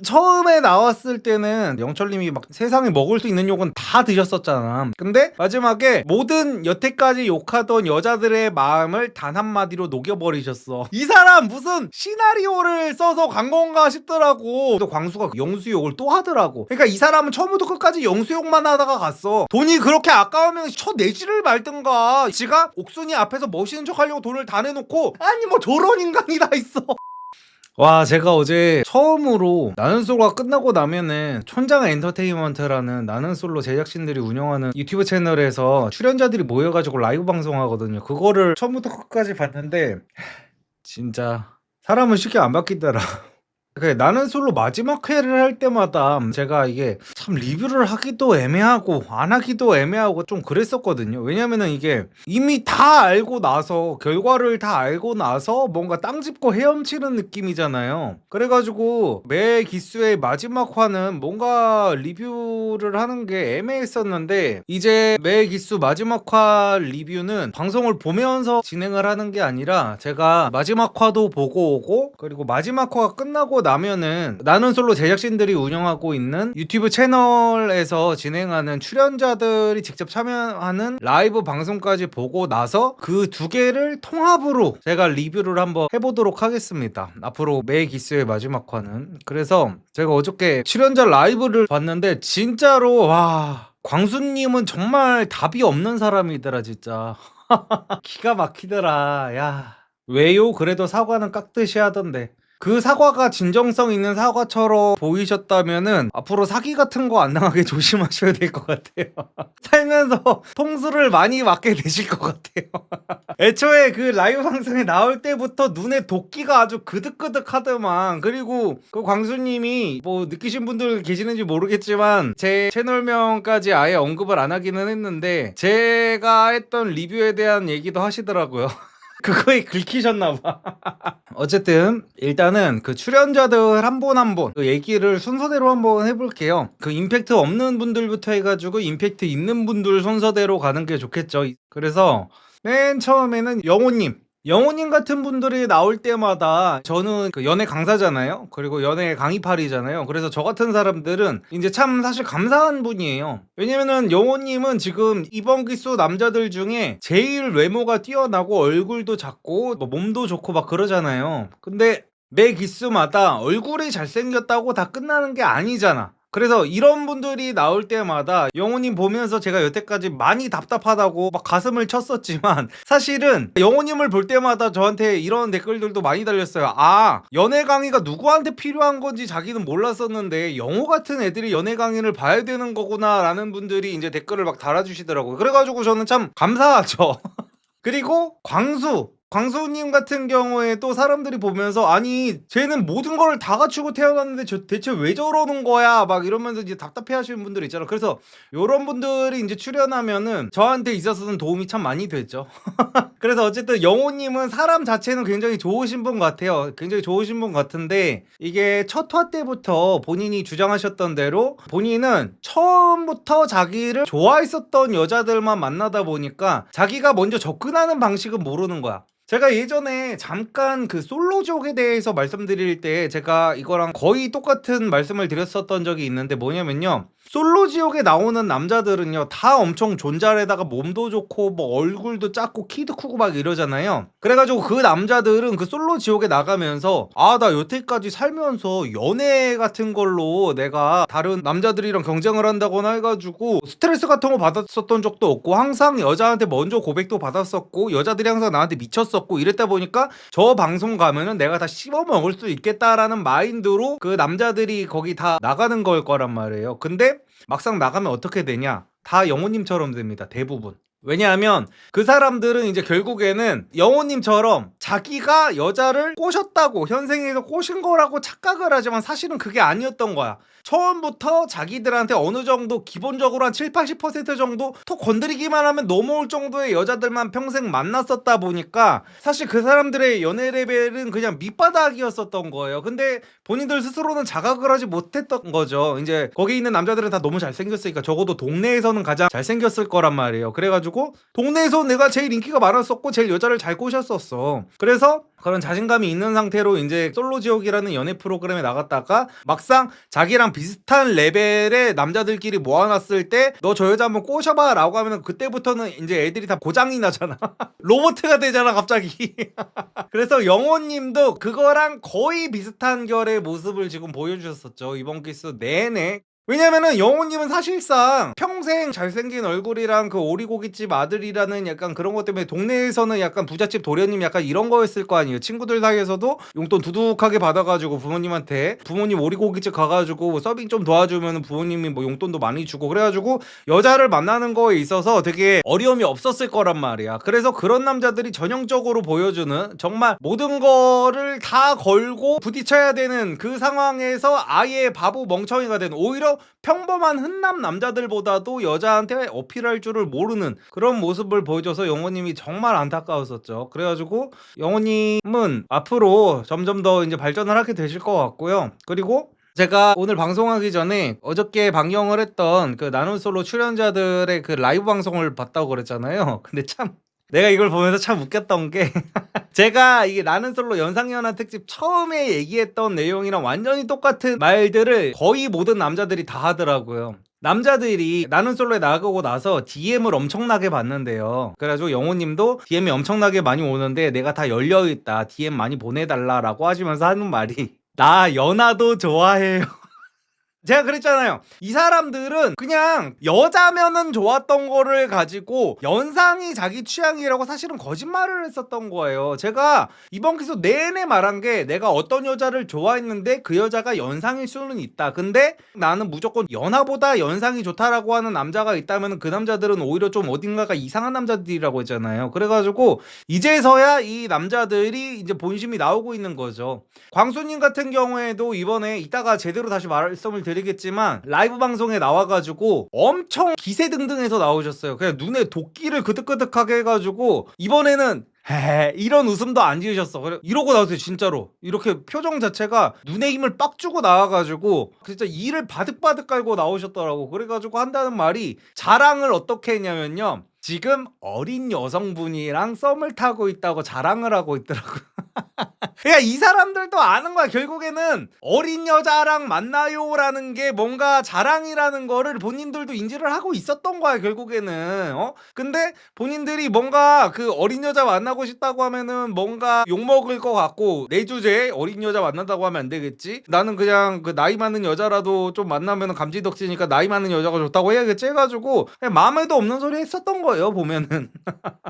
처음에 나왔을 때는 영철님이 막 세상에 먹을 수 있는 욕은 다 드셨었잖아. 근데 마지막에 모든 여태까지 욕하던 여자들의 마음을 단 한마디로 녹여버리셨어. 이 사람 무슨 시나리오를 써서 간 건가 싶더라고. 또 광수가 영수욕을 또 하더라고. 그러니까 이 사람은 처음부터 끝까지 영수욕만 하다가 갔어. 돈이 그렇게 아까우면 쳐내지를 말든가. 지가 옥순이 앞에서 멋있는 척 하려고 돈을 다 내놓고 아니 뭐 저런 인간이 다 있어. 와, 제가 어제 처음으로 나는 솔로가 끝나고 나면은 촌장 엔터테인먼트라는 나는 솔로 제작진들이 운영하는 유튜브 채널에서 출연자들이 모여가지고 라이브 방송하거든요. 그거를 처음부터 끝까지 봤는데 진짜 사람은 쉽게 안 바뀌더라. 그래, 나는 솔로 마지막 회를 할 때마다 제가 이게 참 리뷰를 하기도 애매하고 안 하기도 애매하고 좀 그랬었거든요. 왜냐면은 이게 이미 다 알고 나서 결과를 다 알고 나서 뭔가 땅 짚고 헤엄치는 느낌이잖아요. 그래가지고 매 기수의 마지막 화는 뭔가 리뷰를 하는 게 애매했었는데 이제 매 기수 마지막 화 리뷰는 방송을 보면서 진행을 하는 게 아니라 제가 마지막 화도 보고 오고 그리고 마지막 화가 끝나고 나면은 나는 솔로 제작진들이 운영하고 있는 유튜브 채널에서 진행하는 출연자들이 직접 참여하는 라이브 방송까지 보고 나서 그 두 개를 통합으로 제가 리뷰를 한번 해보도록 하겠습니다. 앞으로 매 기스의 마지막 화는. 그래서 제가 어저께 출연자 라이브를 봤는데 진짜로 와, 광수님은 정말 답이 없는 사람이더라 진짜. 기가 막히더라. 야, 왜요? 그래도 사과는 깍듯이 하던데. 그 사과가 진정성 있는 사과처럼 보이셨다면은 앞으로 사기 같은 거 안 당하게 조심하셔야 될 것 같아요. 살면서 통수를 많이 맞게 되실 것 같아요. 애초에 그 라이브 방송에 나올 때부터 눈에 도끼가 아주 그득그득 하더만. 그리고 그 광수님이 뭐 느끼신 분들 계시는지 모르겠지만 제 채널명까지 아예 언급을 안 하기는 했는데 제가 했던 리뷰에 대한 얘기도 하시더라고요. 그거에 긁히셨나봐. 어쨌든 일단은 그 출연자들 한 분 한 분 그 얘기를 순서대로 한번 해볼게요. 그 임팩트 없는 분들부터 해가지고 임팩트 있는 분들 순서대로 가는 게 좋겠죠. 그래서 맨 처음에는 영호님 같은 분들이 나올 때마다 저는 그 연애 강사잖아요. 그리고 연애 강의팔이잖아요. 그래서 저 같은 사람들은 이제 참 사실 감사한 분이에요. 왜냐면은 영호님은 지금 이번 기수 남자들 중에 제일 외모가 뛰어나고 얼굴도 작고 뭐 몸도 좋고 막 그러잖아요. 근데 매 기수마다 얼굴이 잘생겼다고 다 끝나는 게 아니잖아. 그래서 이런 분들이 나올 때마다 영호님 보면서 제가 여태까지 많이 답답하다고 막 가슴을 쳤었지만 사실은 영호님을 볼 때마다 저한테 이런 댓글들도 많이 달렸어요. 아, 연애 강의가 누구한테 필요한 건지 자기는 몰랐었는데 영호 같은 애들이 연애 강의를 봐야 되는 거구나 라는 분들이 이제 댓글을 막 달아주시더라고요. 그래가지고 저는 참 감사하죠. 그리고 광수님 같은 경우에 또 사람들이 보면서 아니 쟤는 모든 걸 다 갖추고 태어났는데 대체 왜 저러는 거야 막 이러면서 이제 답답해 하시는 분들 있잖아. 그래서 요런 분들이 이제 출연하면은 저한테 있어서는 도움이 참 많이 됐죠. 그래서 어쨌든 영호님은 사람 자체는 굉장히 좋으신 분 같아요. 굉장히 좋으신 분 같은데 이게 첫 화 때부터 본인이 주장하셨던 대로 본인은 처음부터 자기를 좋아했었던 여자들만 만나다 보니까 자기가 먼저 접근하는 방식은 모르는 거야. 제가 예전에 잠깐 그 솔로족에 대해서 말씀드릴 때 제가 이거랑 거의 똑같은 말씀을 드렸었던 적이 있는데 뭐냐면요. 솔로지옥에 나오는 남자들은요 다 엄청 존잘에다가 몸도 좋고 뭐 얼굴도 작고 키도 크고 막 이러잖아요. 그래가지고 그 남자들은 그 솔로지옥에 나가면서 아, 나 여태까지 살면서 연애 같은 걸로 내가 다른 남자들이랑 경쟁을 한다거나 해가지고 스트레스 같은 거 받았었던 적도 없고 항상 여자한테 먼저 고백도 받았었고 여자들이 항상 나한테 미쳤었고 이랬다 보니까 저 방송 가면은 내가 다 씹어먹을 수 있겠다라는 마인드로 그 남자들이 거기 다 나가는 걸 거란 말이에요. 근데 막상 나가면 어떻게 되냐? 다 영호님처럼 됩니다. 대부분. 왜냐하면 그 사람들은 이제 결국에는 영호님처럼 자기가 여자를 꼬셨다고 현생에서 꼬신 거라고 착각을 하지만 사실은 그게 아니었던 거야. 처음부터 자기들한테 어느 정도 기본적으로 한 7, 80% 정도 톡 건드리기만 하면 넘어올 정도의 여자들만 평생 만났었다 보니까 사실 그 사람들의 연애 레벨은 그냥 밑바닥이었었던 거예요. 근데 본인들 스스로는 자각을 하지 못했던 거죠. 이제 거기 있는 남자들은 다 너무 잘생겼으니까 적어도 동네에서는 가장 잘생겼을 거란 말이에요. 그래가지고 그래가지고 동네에서 내가 제일 인기가 많았었고 제일 여자를 잘 꼬셨었어. 그래서 그런 자신감이 있는 상태로 이제 솔로지옥이라는 연애 프로그램에 나갔다가 막상 자기랑 비슷한 레벨의 남자들끼리 모아놨을 때 너 저 여자 한번 꼬셔봐 라고 하면 그때부터는 이제 애들이 다 고장이 나잖아. 로봇가 되잖아 갑자기. 그래서 영호님도 그거랑 거의 비슷한 결의 모습을 지금 보여주셨었죠 이번 기수 내내. 왜냐면은 영호님은 사실상 평생 잘생긴 얼굴이랑 그 오리고기집 아들이라는 약간 그런 것 때문에 동네에서는 약간 부잣집 도련님 약간 이런 거였을 거 아니에요. 친구들 사이에서도 용돈 두둑하게 받아가지고 부모님한테 부모님 오리고기집 가가지고 서빙 좀 도와주면 부모님이 뭐 용돈도 많이 주고 그래가지고 여자를 만나는 거에 있어서 되게 어려움이 없었을 거란 말이야. 그래서 그런 남자들이 전형적으로 보여주는 정말 모든 거를 다 걸고 부딪혀야 되는 그 상황에서 아예 바보 멍청이가 된 오히려 평범한 흔남 남자들보다도 여자한테 어필할 줄을 모르는 그런 모습을 보여줘서 영호님이 정말 안타까웠었죠. 그래가지고 영호님은 앞으로 점점 더 이제 발전을 하게 되실 것 같고요. 그리고 제가 오늘 방송하기 전에 어저께 방영을 했던 그 나눔솔로 출연자들의 그 라이브 방송을 봤다고 그랬잖아요. 근데 참 내가 이걸 보면서 참 웃겼던 게 제가 이게 나는 솔로 연상연하 특집 처음에 얘기했던 내용이랑 완전히 똑같은 말들을 거의 모든 남자들이 다 하더라고요. 남자들이 나는 솔로에 나가고 나서 DM을 엄청나게 받는데요. 그래가지고 영호님도 DM이 엄청나게 많이 오는데 내가 다 열려있다 DM 많이 보내달라라고 하시면서 하는 말이 나 연하도 좋아해요. 제가 그랬잖아요. 이 사람들은 그냥 여자면은 좋았던 거를 가지고 연상이 자기 취향이라고 사실은 거짓말을 했었던 거예요. 제가 이번 기수 내내 말한 게 내가 어떤 여자를 좋아했는데 그 여자가 연상일 수는 있다. 근데 나는 무조건 연하보다 연상이 좋다라고 하는 남자가 있다면 그 남자들은 오히려 좀 어딘가가 이상한 남자들이라고 했잖아요. 그래가지고 이제서야 이 남자들이 이제 본심이 나오고 있는 거죠. 광수님 같은 경우에도 이번에 이따가 제대로 다시 말씀을 드리겠지만 라이브 방송에 나와가지고 엄청 기세등등해서 나오셨어요. 그냥 눈에 도끼를 그득그득하게 해가지고 이번에는 헤헤 이런 웃음도 안 지으셨어. 그래 이러고 나오세요 진짜로. 이렇게 표정 자체가 눈에 힘을 빡 주고 나와가지고 진짜 이를 바득바득 깔고 나오셨더라고. 그래가지고 한다는 말이 자랑을 어떻게 했냐면요, 지금 어린 여성분이랑 썸을 타고 있다고 자랑을 하고 있더라고. 그러니까 이 사람들도 아는 거야. 결국에는 어린 여자랑 만나요라는 게 뭔가 자랑이라는 거를 본인들도 인지를 하고 있었던 거야 결국에는. 근데 본인들이 뭔가 그 어린 여자 만나고 싶다고 하면은 뭔가 욕먹을 것 같고, 내 주제에 어린 여자 만난다고 하면 안 되겠지, 나는 그냥 그 나이 많은 여자라도 좀 만나면 감지덕지니까 나이 많은 여자가 좋다고 해야겠지 해가지고 그냥 마음에도 없는 소리 했었던 거예요 보면은.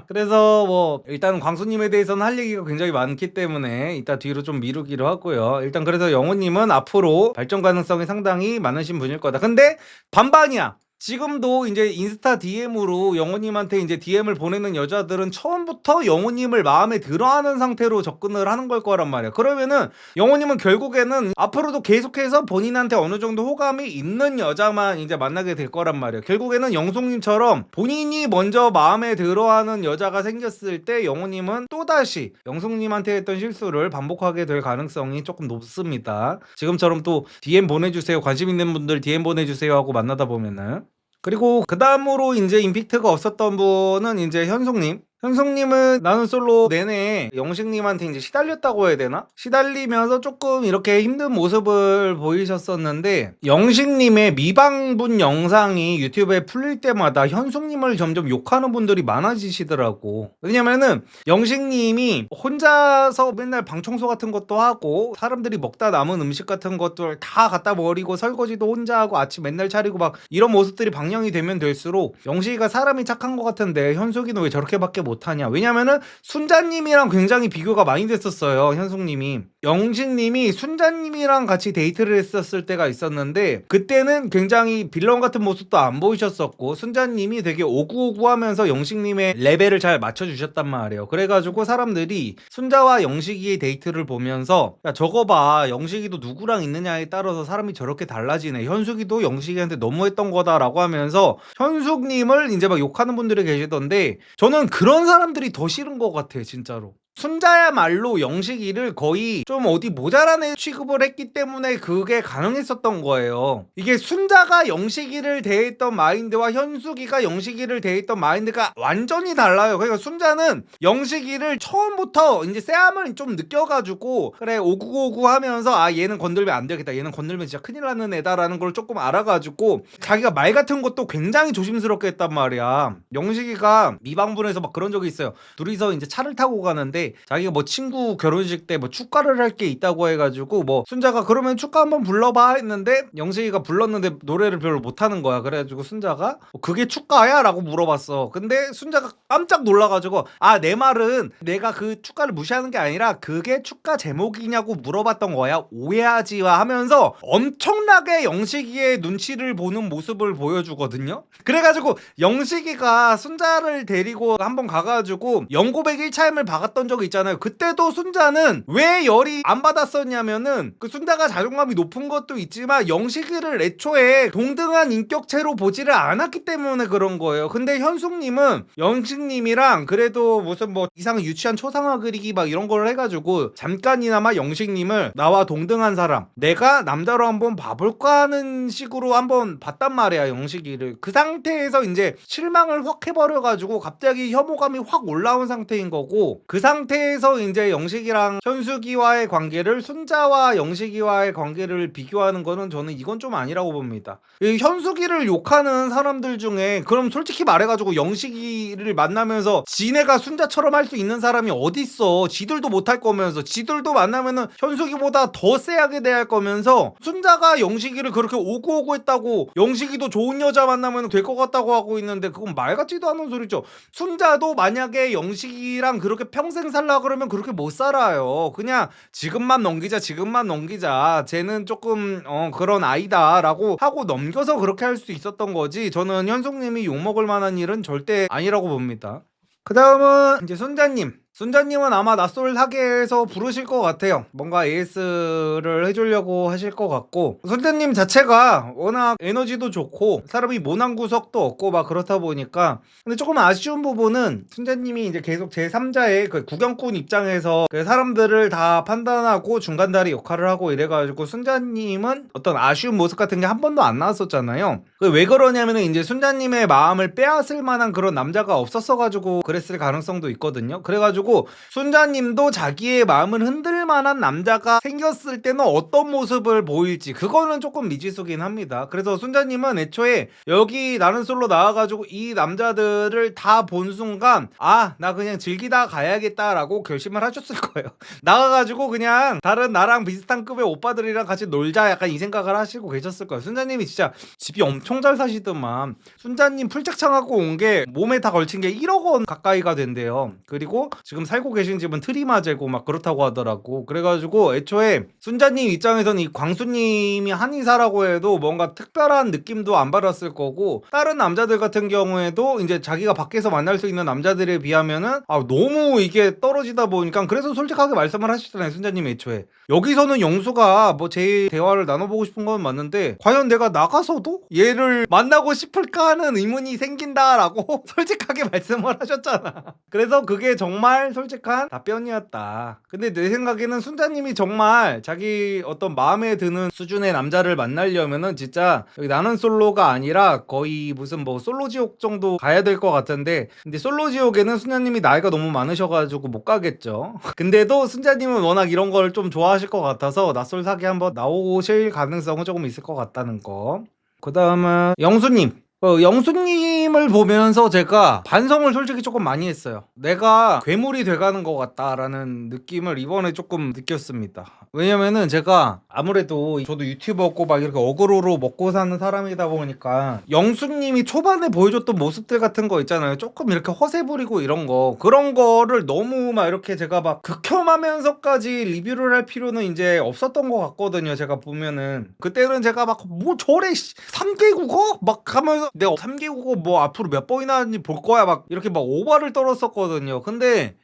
그래서 뭐 일단 광수님에 대해서는 할 얘기가 굉장히 많기 때문에 이따 뒤로 좀 미루기로 하고요. 일단 그래서 영호님은 앞으로 발전 가능성이 상당히 많으신 분일 거다. 근데 반반이야. 지금도 이제 인스타 DM으로 영호님한테 이제 DM을 보내는 여자들은 처음부터 영호님을 마음에 들어하는 상태로 접근을 하는 걸 거란 말이야. 그러면은 영호님은 결국에는 앞으로도 계속해서 본인한테 어느 정도 호감이 있는 여자만 이제 만나게 될 거란 말이야. 결국에는 영송님처럼 본인이 먼저 마음에 들어하는 여자가 생겼을 때 영호님은 또다시 영송님한테 했던 실수를 반복하게 될 가능성이 조금 높습니다. 지금처럼 또 DM 보내주세요, 관심 있는 분들 DM 보내주세요 하고 만나다 보면은. 그리고 그 다음으로 이제 임팩트가 없었던 분은 이제 현송님. 현송님은 나는 솔로 내내 영식님한테 이제 시달렸다고 해야 되나? 시달리면서 조금 이렇게 힘든 모습을 보이셨었는데, 영식님의 미방분 영상이 유튜브에 풀릴 때마다 현송님을 점점 욕하는 분들이 많아지시더라고. 왜냐면은 영식님이 혼자서 맨날 방청소 같은 것도 하고 사람들이 먹다 남은 음식 같은 것들 다 갖다 버리고 설거지도 혼자 하고 아침 맨날 차리고 막 이런 모습들이 방영이 되면 될수록 영식이가 사람이 착한 것 같은데 현숙이는 왜 저렇게밖에 못하냐. 왜냐면은 순자님이랑 굉장히 비교가 많이 됐었어요. 현숙님이 영식님이 순자님이랑 같이 데이트를 했었을 때가 있었는데 그때는 굉장히 빌런 같은 모습도 안 보이셨었고 순자님이 되게 오구오구하면서 영식님의 레벨을 잘 맞춰주셨단 말이에요. 그래가지고 사람들이 순자와 영식이의 데이트를 보면서 야 저거 봐, 영식이도 누구랑 있느냐에 따라서 사람이 저렇게 달라지네, 현숙이도 영식이한테 너무했던 거다라고 하면서 현숙님을 이제 막 욕하는 분들이 계시던데, 저는 그런 사람들이 더 싫은 것 같아 진짜로. 순자야말로 영식이를 거의 좀 어디 모자란 애 취급을 했기 때문에 그게 가능했었던 거예요. 이게 순자가 영식이를 대했던 마인드와 현숙이가 영식이를 대했던 마인드가 완전히 달라요. 그러니까 순자는 영식이를 처음부터 이제 쎄함을 좀 느껴가지고 그래 5959 하면서 아 얘는 건들면 안 되겠다, 얘는 건들면 진짜 큰일 나는 애다라는 걸 조금 알아가지고 자기가 말 같은 것도 굉장히 조심스럽게 했단 말이야. 영식이가 미방분에서 막 그런 적이 있어요. 둘이서 이제 차를 타고 가는데 자기가 뭐 친구 결혼식 때 뭐 축가를 할 게 있다고 해가지고 뭐 순자가 그러면 축가 한번 불러봐 했는데 영식이가 불렀는데 노래를 별로 못하는 거야. 그래가지고 순자가 그게 축가야? 라고 물어봤어. 근데 순자가 깜짝 놀라가지고 아 내 말은 내가 그 축가를 무시하는 게 아니라 그게 축가 제목이냐고 물어봤던 거야, 오해하지마 하면서 엄청나게 영식이의 눈치를 보는 모습을 보여주거든요. 그래가지고 영식이가 순자를 데리고 한번 가가지고 영고백 1차임을 박았던 적이 있잖아요. 그때도 순자는 왜 열이 안 받았었냐면은 그 순자가 자존감이 높은 것도 있지만 영식이를 애초에 동등한 인격체로 보지를 않았기 때문에 그런 거예요. 근데 현숙님은 영식님이랑 그래도 무슨 뭐 이상 유치한 초상화 그리기 막 이런 걸 해가지고 잠깐이나마 영식님을 나와 동등한 사람, 내가 남자로 한번 봐볼까 하는 식으로 한번 봤단 말이야 영식이를. 그 상태에서 이제 실망을 확 해버려가지고 갑자기 혐오감이 확 올라온 상태인 거고, 그 상태에서 이제 영식이랑 현숙이와의 관계를 순자와 영식이와의 관계를 비교하는 거는 저는 이건 좀 아니라고 봅니다. 이 현숙이를 욕하는 사람들 중에 그럼 솔직히 말해가지고 영식이를 만나면서 지네가 순자처럼 할 수 있는 사람이 어딨어. 지들도 못할 거면서, 지들도 만나면은 현숙이보다 더 쎄하게 대할 거면서, 순자가 영식이를 그렇게 오구오구 했다고 영식이도 좋은 여자 만나면 될 것 같다고 하고 있는데 그건 말 같지도 않은 소리죠. 순자도 만약에 영식이랑 그렇게 평생 살라 그러면 그렇게 못 살아요. 그냥 지금만 넘기자, 지금만 넘기자, 쟤는 조금 그런 아이다 라고 하고 넘겨서 그렇게 할 수 있었던 거지, 저는 현숙님이 욕먹을 만한 일은 절대 아니라고 봅니다. 그 다음은 이제 순자님은 아마 낯설 사계에서 부르실 것 같아요. 뭔가 AS를 해주려고 하실 것 같고, 순자님 자체가 워낙 에너지도 좋고 사람이 모난 구석도 없고 막 그렇다 보니까. 근데 조금 아쉬운 부분은 순자님이 이제 계속 제3자의 그 구경꾼 입장에서 그 사람들을 다 판단하고 중간다리 역할을 하고 이래가지고 순자님은 어떤 아쉬운 모습 같은 게 한 번도 안 나왔었잖아요. 왜 그러냐면은 이제 순자님의 마음을 빼앗을 만한 그런 남자가 없었어가지고 그랬을 가능성도 있거든요. 그래가지고 순자님도 자기의 마음을 흔들 만한 남자가 생겼을 때는 어떤 모습을 보일지 그거는 조금 미지수긴 합니다. 그래서 순자님은 애초에 여기 나는 솔로 나와가지고 이 남자들을 다 본 순간 아 나 그냥 즐기다 가야겠다라고 결심을 하셨을 거예요. 나가가지고 그냥 다른 나랑 비슷한 급의 오빠들이랑 같이 놀자, 약간 이 생각을 하시고 계셨을 거예요. 순자님이 진짜 집이 엄청 잘 사시더만, 순자님 풀착창하고 온 게 몸에 다 걸친 게 1억 원 가까이가 된대요. 그리고 지금 살고 계신 집은 트리마제고 막 그렇다고 하더라고. 그래가지고 애초에 순자님 입장에서는 이 광수님이 한의사라고 해도 뭔가 특별한 느낌도 안 받았을 거고, 다른 남자들 같은 경우에도 이제 자기가 밖에서 만날 수 있는 남자들에 비하면은 너무 이게 떨어지다 보니까, 그래서 솔직하게 말씀을 하시잖아요 순자님. 애초에 여기서는 영수가 뭐 제 대화를 나눠보고 싶은 건 맞는데 과연 내가 나가서도 얘를 만나고 싶을까 하는 의문이 생긴다라고 솔직하게 말씀을 하셨잖아. 그래서 그게 정말 솔직한 답변이었다. 근데 내 생각에는 순자님이 정말 자기 어떤 마음에 드는 수준의 남자를 만나려면은 진짜 여기 나는 솔로가 아니라 거의 무슨 뭐 솔로지옥 정도 가야 될 것 같은데, 근데 솔로지옥에는 순자님이 나이가 너무 많으셔가지고 못 가겠죠. 근데도 순자님은 워낙 이런 걸 좀 좋아하실 것 같아서 낯설 사기 한번 나오실 가능성은 조금 있을 것 같다는 거. 그 다음은 영수님. 영수님을 보면서 제가 반성을 솔직히 조금 많이 했어요. 내가 괴물이 돼가는 것 같다라는 느낌을 이번에 조금 느꼈습니다. 왜냐면은 제가 아무래도 저도 유튜버고 막 이렇게 어그로로 먹고 사는 사람이다 보니까 영수님이 초반에 보여줬던 모습들 같은 거 있잖아요. 조금 이렇게 허세 부리고 이런 거, 그런 거를 너무 막 이렇게 제가 막 극혐하면서까지 리뷰를 할 필요는 이제 없었던 것 같거든요. 제가 보면은 그때는 제가 막 뭐 저래 3개 국어? 막 하면서 내가 3개 국어 뭐 앞으로 몇 번이나 하는지 볼 거야 막 이렇게 막 오바를 떨었었거든요. 근데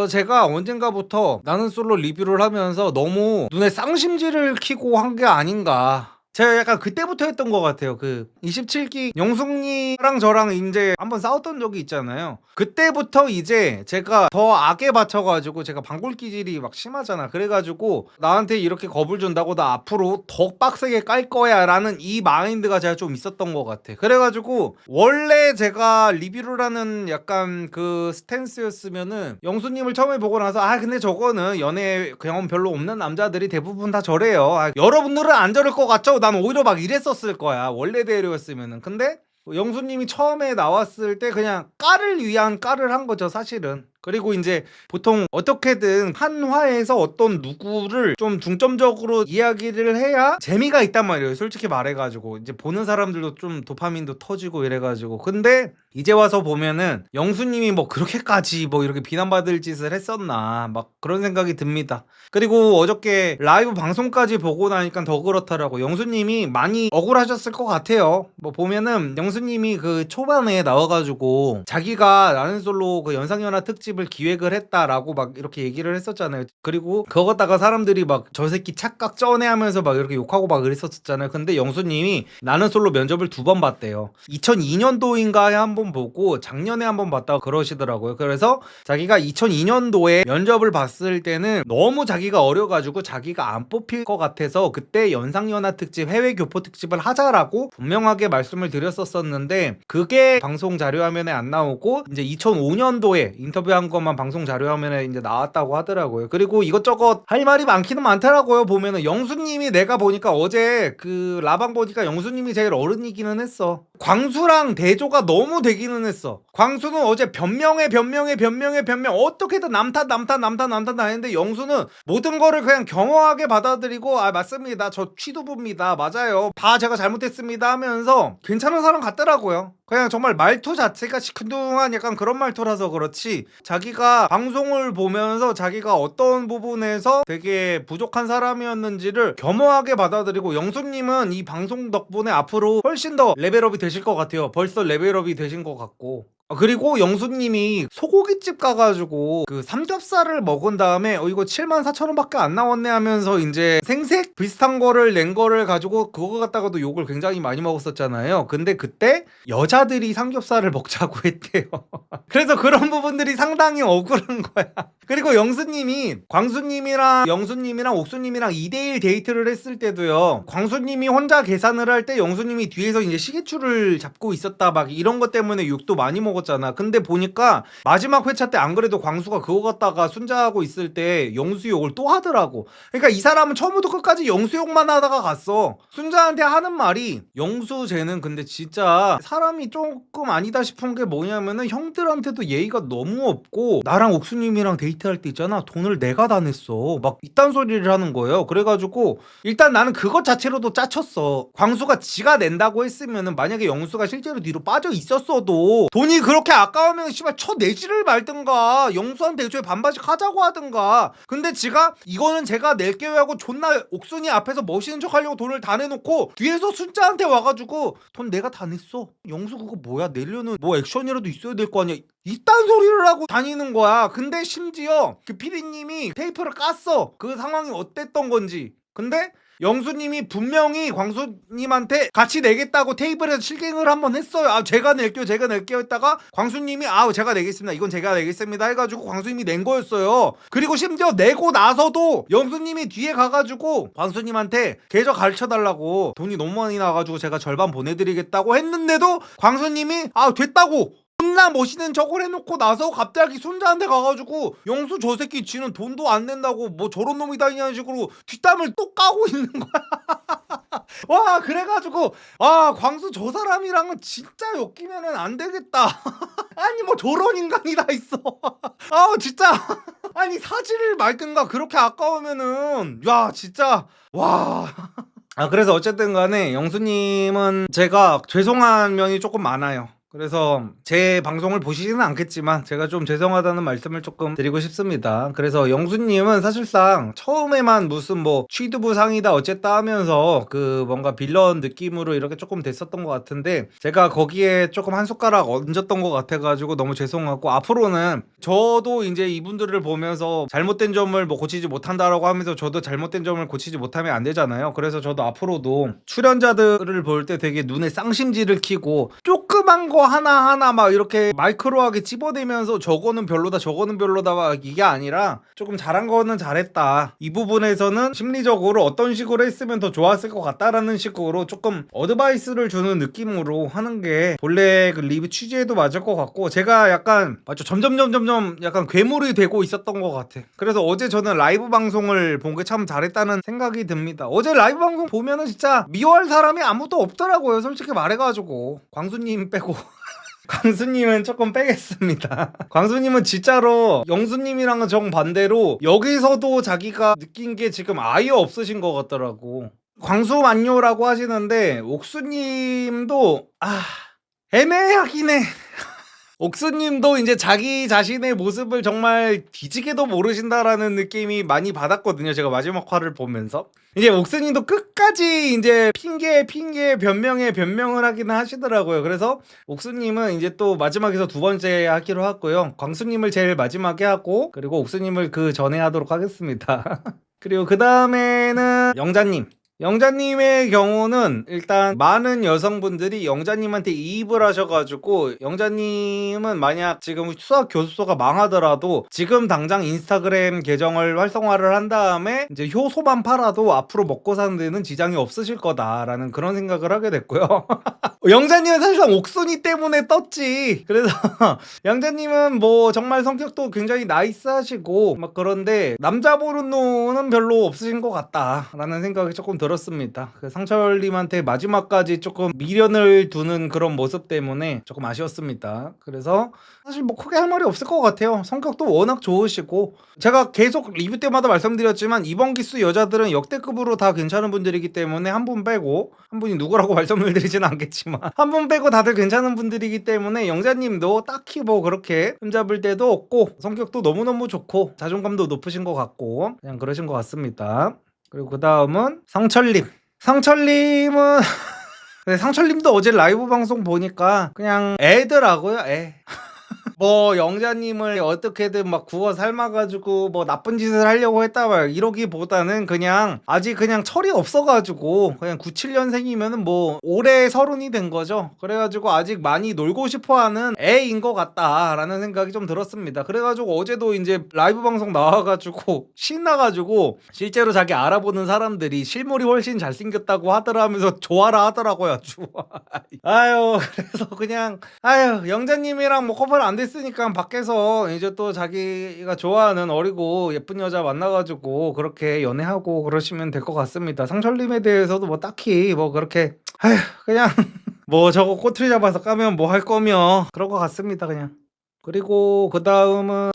제가 언젠가부터 나는 솔로 리뷰를 하면서 너무 눈에 쌍심지를 키고 한 게 아닌가. 제가 약간 그때부터 했던 것 같아요. 그 27기 영숙님이랑 저랑 이제 한번 싸웠던 적이 있잖아요. 그때부터 이제 제가 더 악에 받쳐가지고, 제가 방골 기질이 막 심하잖아. 그래가지고 나한테 이렇게 겁을 준다고 나 앞으로 더 빡세게 깔 거야 라는 이 마인드가 제가 좀 있었던 것 같아. 그래가지고 원래 제가 리뷰를 하는 약간 그 스탠스였으면은, 영수님을 처음에 보고 나서 근데 저거는 연애 경험 별로 없는 남자들이 대부분 다 저래요. 여러분들은 안 저럴 것 같죠? 난 오히려 막 이랬었을 거야, 원래대로였으면은. 근데 영수님이 처음에 나왔을 때 그냥 깔을 위한 깔을 한 거죠, 사실은. 그리고 이제 보통 어떻게든 한 화에서 어떤 누구를 좀 중점적으로 이야기를 해야 재미가 있단 말이에요, 솔직히 말해가지고. 이제 보는 사람들도 좀 도파민도 터지고 이래가지고. 근데 이제 와서 보면은 영수님이 뭐 그렇게까지 뭐 이렇게 비난받을 짓을 했었나, 막 그런 생각이 듭니다. 그리고 어저께 라이브 방송까지 보고 나니까 더 그렇더라고. 영수님이 많이 억울하셨을 것 같아요. 뭐 보면은 영수님이 그 초반에 나와가지고 자기가 나는 솔로 그 연상연하 특집을 기획을 했다라고 막 이렇게 얘기를 했었잖아요. 그리고 그거 갖다가 사람들이 막 저 새끼 착각 쩌네 하면서 막 이렇게 욕하고 막 그랬었잖아요. 근데 영수님이 나는 솔로 면접을 2번 봤대요. 2002년도인가에 한 번 보고 작년에 한 번 봤다고 그러시더라고요. 그래서 자기가 2002년도에 면접을 봤을 때는 너무 자기가 어려가지고 자기가 안 뽑힐 것 같아서 그때 연상연하 특집, 해외 교포 특집을 하자라고 분명하게 말씀을 드렸었는데, 그게 방송 자료화면에 안 나오고 이제 2005년도에 인터뷰한 것만 방송 자료화면에 이제 나왔다고 하더라고요. 그리고 이것저것 할 말이 많기는 많더라고요. 보면은 영수님이, 내가 보니까 어제 그 라방 보니까 영수님이 제일 어른이기는 했어. 광수랑 대조가 너무 되기는 했어. 광수는 어제 변명해 어떻게든 남탓 하는데, 영수는 모든 거를 그냥 겸허하게 받아들이고 맞습니다, 저 취두부입니다, 맞아요, 다 제가 잘못했습니다 하면서 괜찮은 사람 같더라고요. 그냥 정말 말투 자체가 시큰둥한 약간 그런 말투라서 그렇지, 자기가 방송을 보면서 자기가 어떤 부분에서 되게 부족한 사람이었는지를 겸허하게 받아들이고, 영수님은 이 방송 덕분에 앞으로 훨씬 더 레벨업이 되실 것 같아요. 벌써 레벨업이 되신 것 같고. 그리고 영수님이 소고기집 가가지고 그 삼겹살을 먹은 다음에 이거 74,000원밖에 안 나왔네 하면서 이제 생색 비슷한 거를 낸 거를 가지고 그거 갖다가도 욕을 굉장히 많이 먹었었잖아요. 근데 그때 여자들이 삼겹살을 먹자고 했대요. 그래서 그런 부분들이 상당히 억울한 거야. 그리고 영수님이 광수님이랑 영수님이랑 옥수님이랑 2대1 데이트를 했을 때도요, 광수님이 혼자 계산을 할 때 영수님이 뒤에서 이제 시계줄을 잡고 있었다, 막 이런 것 때문에 욕도 많이 먹었잖아. 근데 보니까 마지막 회차 때 안 그래도 광수가 그거 갖다가 순자하고 있을 때 영수 욕을 또 하더라고. 그러니까 이 사람은 처음부터 끝까지 영수 욕만 하다가 갔어. 순자한테 하는 말이, 영수 쟤는 근데 진짜 사람이 조금 아니다 싶은 게 뭐냐면은 형들한테도 예의가 너무 없고, 나랑 옥수님이랑 데이트할 때 있잖아, 돈을 내가 다 냈어, 막 이딴 소리를 하는 거예요. 그래가지고 일단 나는 그것 자체로도 짜쳤어. 광수가 지가 낸다고 했으면은, 만약에 영수가 실제로 뒤로 빠져 있었어도 돈이 그렇게 아까우면 씨발 쳐내지를 말든가, 영수한테 애초에 반반씩 하자고 하든가. 근데 지가 이거는 제가 낼게요 하고 존나 옥순이 앞에서 멋있는 척 하려고 돈을 다 내놓고 뒤에서 순자한테 와가지고 돈 내가 다 냈어, 영수 그거 뭐야, 내려는 뭐 액션이라도 있어야 될 거 아니야, 이딴 소리를 하고 다니는 거야. 근데 심지어 그 PD님이 테이프를 깠어, 그 상황이 어땠던 건지. 근데 영수님이 분명히 광수님한테 같이 내겠다고 테이블에서 실갱을 한번 했어요. 제가 낼게요 했다가 광수님이 제가 내겠습니다, 이건 제가 내겠습니다 해가지고 광수님이 낸 거였어요. 그리고 심지어 내고 나서도 영수님이 뒤에 가가지고 광수님한테 계좌 가르쳐달라고, 돈이 너무 많이 나가지고 제가 절반 보내드리겠다고 했는데도 광수님이 됐다고 존나 멋있는 척을 해놓고 나서 갑자기 순자한테 가가지고, 영수 저 새끼 지는 돈도 안 낸다고 뭐 저런 놈이다 이런 식으로 뒷담을 또 까고 있는 거야. 와, 그래가지고 광수 저 사람이랑은 진짜 엮이면은 안 되겠다. 아니 뭐 저런 인간이 다 있어. 진짜. 아니 사지를 말든가, 그렇게 아까우면은 진짜 와. 그래서 어쨌든 간에 영수님은 제가 죄송한 면이 조금 많아요. 그래서 제 방송을 보시지는 않겠지만 제가 좀 죄송하다는 말씀을 조금 드리고 싶습니다. 그래서 영수님은 사실상 처음에만 무슨 뭐 취두부 상이다 어쨌다 하면서 그 뭔가 빌런 느낌으로 이렇게 조금 됐었던 것 같은데 제가 거기에 조금 한 숟가락 얹었던 것 같아가지고 너무 죄송하고, 앞으로는 저도 이제 이분들을 보면서 잘못된 점을 뭐 고치지 못한다라고 하면서 저도 잘못된 점을 고치지 못하면 안 되잖아요. 그래서 저도 앞으로도 출연자들을 볼 때 되게 눈에 쌍심지를 키고 조그만 거 하나하나 막 이렇게 마이크로하게 집어내면서 저거는 별로다 저거는 별로다 막 이게 아니라 조금 잘한 거는 잘했다, 이 부분에서는 심리적으로 어떤 식으로 했으면 더 좋았을 것 같다라는 식으로 조금 어드바이스를 주는 느낌으로 하는 게 본래 그 리뷰 취지에도 맞을 것 같고, 제가 약간 맞죠, 점점 약간 괴물이 되고 있었던 것 같아. 그래서 어제 저는 라이브 방송을 본 게 참 잘했다는 생각이 듭니다. 어제 라이브 방송 보면은 진짜 미워할 사람이 아무도 없더라고요, 솔직히 말해가지고. 광수님 빼고. 광수님은 조금 빼겠습니다. 광수님은 진짜로 영수님이랑은 정반대로 여기서도 자기가 느낀 게 지금 아예 없으신 것 같더라고. 광수만요라고 하시는데 옥수님도 애매하긴 해. 옥수님도 이제 자기 자신의 모습을 정말 뒤지게도 모르신다라는 느낌이 많이 받았거든요, 제가 마지막 화를 보면서. 이제 옥수님도 끝까지 이제 핑계 변명에 변명을 하기는 하시더라고요. 그래서 옥수님은 이제 또 마지막에서 두 번째 하기로 하고요, 광수님을 제일 마지막에 하고, 그리고 옥수님을 그 전에 하도록 하겠습니다. 그리고 그 다음에는 영자님의 경우는 일단 많은 여성분들이 영자님한테 이입을 하셔가지고, 영자님은 만약 지금 수학 교습소가 망하더라도 지금 당장 인스타그램 계정을 활성화를 한 다음에 이제 효소만 팔아도 앞으로 먹고 사는 데는 지장이 없으실 거다라는 그런 생각을 하게 됐고요. 영자님은 사실상 옥순이 때문에 떴지. 그래서 영자님은 뭐 정말 성격도 굉장히 나이스하시고 막 그런데 남자 보는 눈은 별로 없으신 것 같다라는 생각이 조금 들었습니다. 그 상철님한테 마지막까지 조금 미련을 두는 그런 모습 때문에 조금 아쉬웠습니다. 그래서 사실 뭐 크게 할 말이 없을 것 같아요. 성격도 워낙 좋으시고, 제가 계속 리뷰 때마다 말씀드렸지만 이번 기수 여자들은 역대급으로 다 괜찮은 분들이기 때문에 한 분 빼고, 한 분이 누구라고 말씀을 드리지는 않겠지만 한 분 빼고 다들 괜찮은 분들이기 때문에 영자님도 딱히 뭐 그렇게 흠잡을 데도 없고 성격도 너무너무 좋고 자존감도 높으신 것 같고 그냥 그러신 것 같습니다. 그리고 그 다음은 상철님은 근데 상철님도 어제 라이브 방송 보니까 그냥 애더라고요, 애. 뭐 영자님을 어떻게든 막 구워 삶아가지고 뭐 나쁜 짓을 하려고 했다 막 이러기보다는 그냥 아직 그냥 철이 없어가지고, 그냥 97년생이면은 뭐 올해 30이 된 거죠. 그래가지고 아직 많이 놀고 싶어하는 애인 것 같다라는 생각이 좀 들었습니다. 그래가지고 어제도 이제 라이브 방송 나와가지고 신나가지고 실제로 자기 알아보는 사람들이 실물이 훨씬 잘생겼다고 하더라 하면서 좋아라 하더라고요, 아주. 아유, 그래서 그냥 영자님이랑 뭐 커플 안 됐으니까 밖에서 이제 또 자기가 좋아하는 어리고 예쁜 여자 만나가지고 그렇게 연애하고 그러시면 될 것 같습니다. 상철님에 대해서도 뭐 딱히 뭐 그렇게 그냥 뭐 저거 꼬투리 잡아서 까면 뭐 할 거며 그럴 것 같습니다, 그냥. 그리고 그 다음은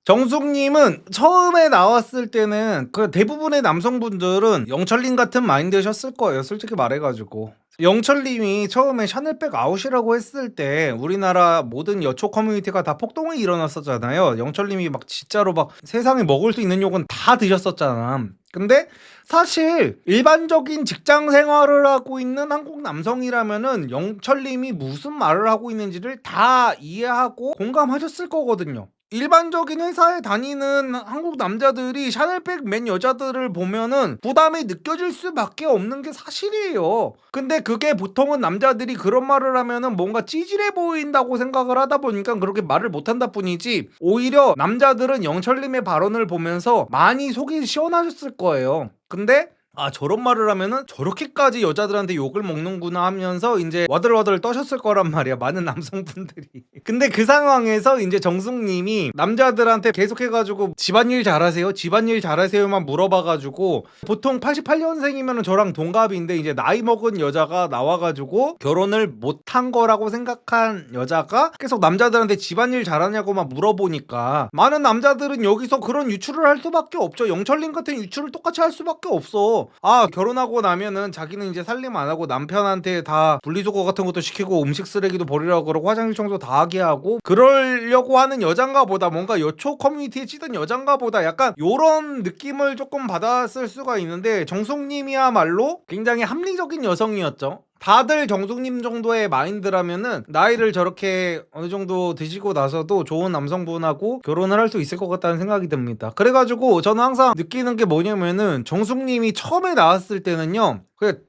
정숙님은 처음에 나왔을 때는 그 대부분의 남성분들은 영철님 같은 마인드셨을 거예요, 솔직히 말해가지고. 영철님이 처음에 샤넬백 아웃이라고 했을 때 우리나라 모든 여초 커뮤니티가 다 폭동이 일어났었잖아요. 영철님이 막 진짜로 막 세상에 먹을 수 있는 욕은 다 드셨었잖아. 근데 사실 일반적인 직장 생활을 하고 있는 한국 남성이라면은 영철님이 무슨 말을 하고 있는지를 다 이해하고 공감하셨을 거거든요. 일반적인 회사에 다니는 한국 남자들이 샤넬백 맨 여자들을 보면은 부담이 느껴질 수밖에 없는 게 사실이에요. 근데 그게 보통은 남자들이 그런 말을 하면은 뭔가 찌질해 보인다고 생각을 하다 보니까 그렇게 말을 못한다 뿐이지, 오히려 남자들은 영철님의 발언을 보면서 많이 속이 시원하셨을 거예요. 근데 저런 말을 하면은 저렇게까지 여자들한테 욕을 먹는구나 하면서 이제 와들와들 떠셨을 거란 말이야, 많은 남성분들이. 근데 그 상황에서 이제 정숙님이 남자들한테 계속해가지고 집안일 잘하세요만 물어봐가지고, 보통 88년생이면 저랑 동갑인데 이제 나이 먹은 여자가 나와가지고 결혼을 못한 거라고 생각한 여자가 계속 남자들한테 집안일 잘하냐고만 물어보니까 많은 남자들은 여기서 그런 유출을 할 수밖에 없죠. 영철님 같은 유출을 똑같이 할 수밖에 없어. 그래서 결혼하고 나면은 자기는 이제 살림 안 하고 남편한테 다 분리수거 같은 것도 시키고 음식 쓰레기도 버리라고 그러고 화장실 청소 다 하게 하고 그러려고 하는 여잔가 보다, 뭔가 여초 커뮤니티에 찌든 여잔가 보다, 약간 요런 느낌을 조금 받았을 수가 있는데, 정숙님이야말로 굉장히 합리적인 여성이었죠. 다들 정숙님 정도의 마인드라면은 나이를 저렇게 어느 정도 드시고 나서도 좋은 남성분하고 결혼을 할 수 있을 것 같다는 생각이 듭니다. 그래가지고 저는 항상 느끼는 게 뭐냐면은, 정숙님이 처음에 나왔을 때는요,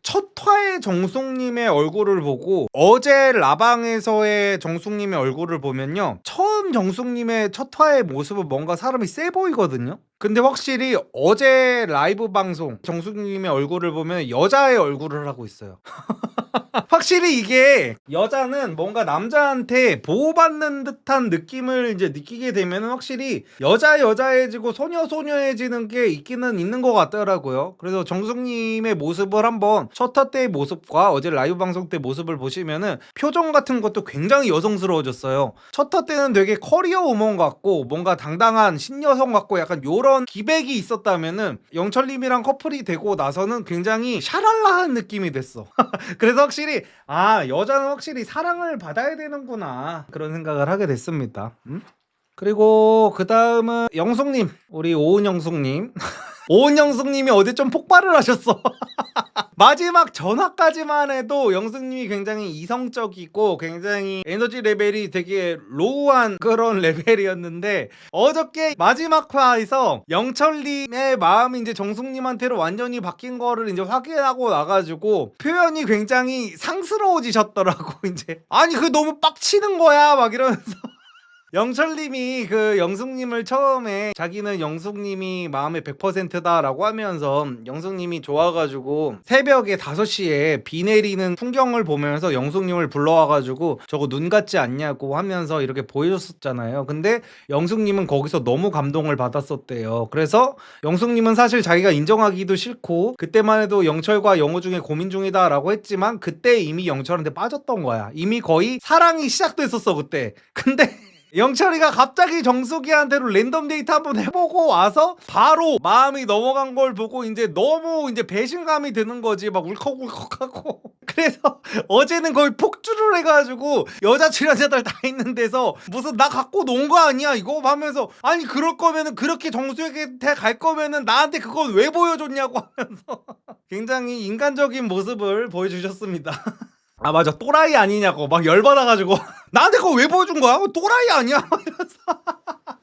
첫 화의 정숙님의 얼굴을 보고 어제 라방에서의 정숙님의 얼굴을 보면요, 처음 정숙님의 첫 화의 모습은 뭔가 사람이 세 보이거든요. 근데 확실히 어제 라이브 방송 정숙님의 얼굴을 보면 여자의 얼굴을 하고 있어요. 확실히 이게 여자는 뭔가 남자한테 보호받는 듯한 느낌을 이제 느끼게 되면 확실히 여자해지고 소녀해지는 게 있기는 있는 것 같더라고요. 그래서 정숙님의 모습을 한번 첫 화 때의 모습과 어제 라이브 방송 때 모습을 보시면은 표정 같은 것도 굉장히 여성스러워졌어요. 첫 화 때는 되게 커리어 우먼 같고 뭔가 당당한 신여성 같고 약간 요런 기백이 있었다면은, 영철님이랑 커플이 되고 나서는 굉장히 샤랄라한 느낌이 됐어. 그래서 확실히 여자는 확실히 사랑을 받아야 되는구나, 그런 생각을 하게 됐습니다. 그리고 그 다음은 영숙님, 우리 오은영숙님. 오은영숙님이 어제 좀 폭발을 하셨어. 마지막 전화까지만 해도 영숙님이 굉장히 이성적이고 굉장히 에너지 레벨이 되게 로우한 그런 레벨이었는데, 어저께 마지막 화에서 영철님의 마음이 이제 정숙님한테로 완전히 바뀐 거를 이제 확인하고 나가지고 표현이 굉장히 상스러워지셨더라고. 이제 아니 그게 너무 빡치는 거야 막 이러면서. 영철님이 그 영숙님을 처음에 자기는 영숙님이 마음의 100%다라고 하면서 영숙님이 좋아가지고 새벽에 5시에 비 내리는 풍경을 보면서 영숙님을 불러와가지고 저거 눈 같지 않냐고 하면서 이렇게 보여줬었잖아요. 근데 영숙님은 거기서 너무 감동을 받았었대요. 그래서 영숙님은 사실 자기가 인정하기도 싫고 그때만 해도 영철과 영호 중에 고민 중이다 라고 했지만, 그때 이미 영철한테 빠졌던 거야. 이미 거의 사랑이 시작됐었어 그때. 근데 영철이가 갑자기 정숙이한테로 랜덤 데이트 한번 해보고 와서 바로 마음이 넘어간 걸 보고 이제 너무 이제 배신감이 드는 거지. 막 울컥울컥하고. 그래서 어제는 거의 폭주를 해가지고 여자 출연자들 다 있는 데서 무슨 나 갖고 논 거 아니야 이거 하면서, 아니 그럴 거면은 그렇게 정숙이한테 갈 거면은 나한테 그건 왜 보여줬냐고 하면서 굉장히 인간적인 모습을 보여주셨습니다. 맞아, 또라이 아니냐고 막 열받아가지고 나한테 그거 왜 보여준 거야? 또라이 아니야? 이러면서.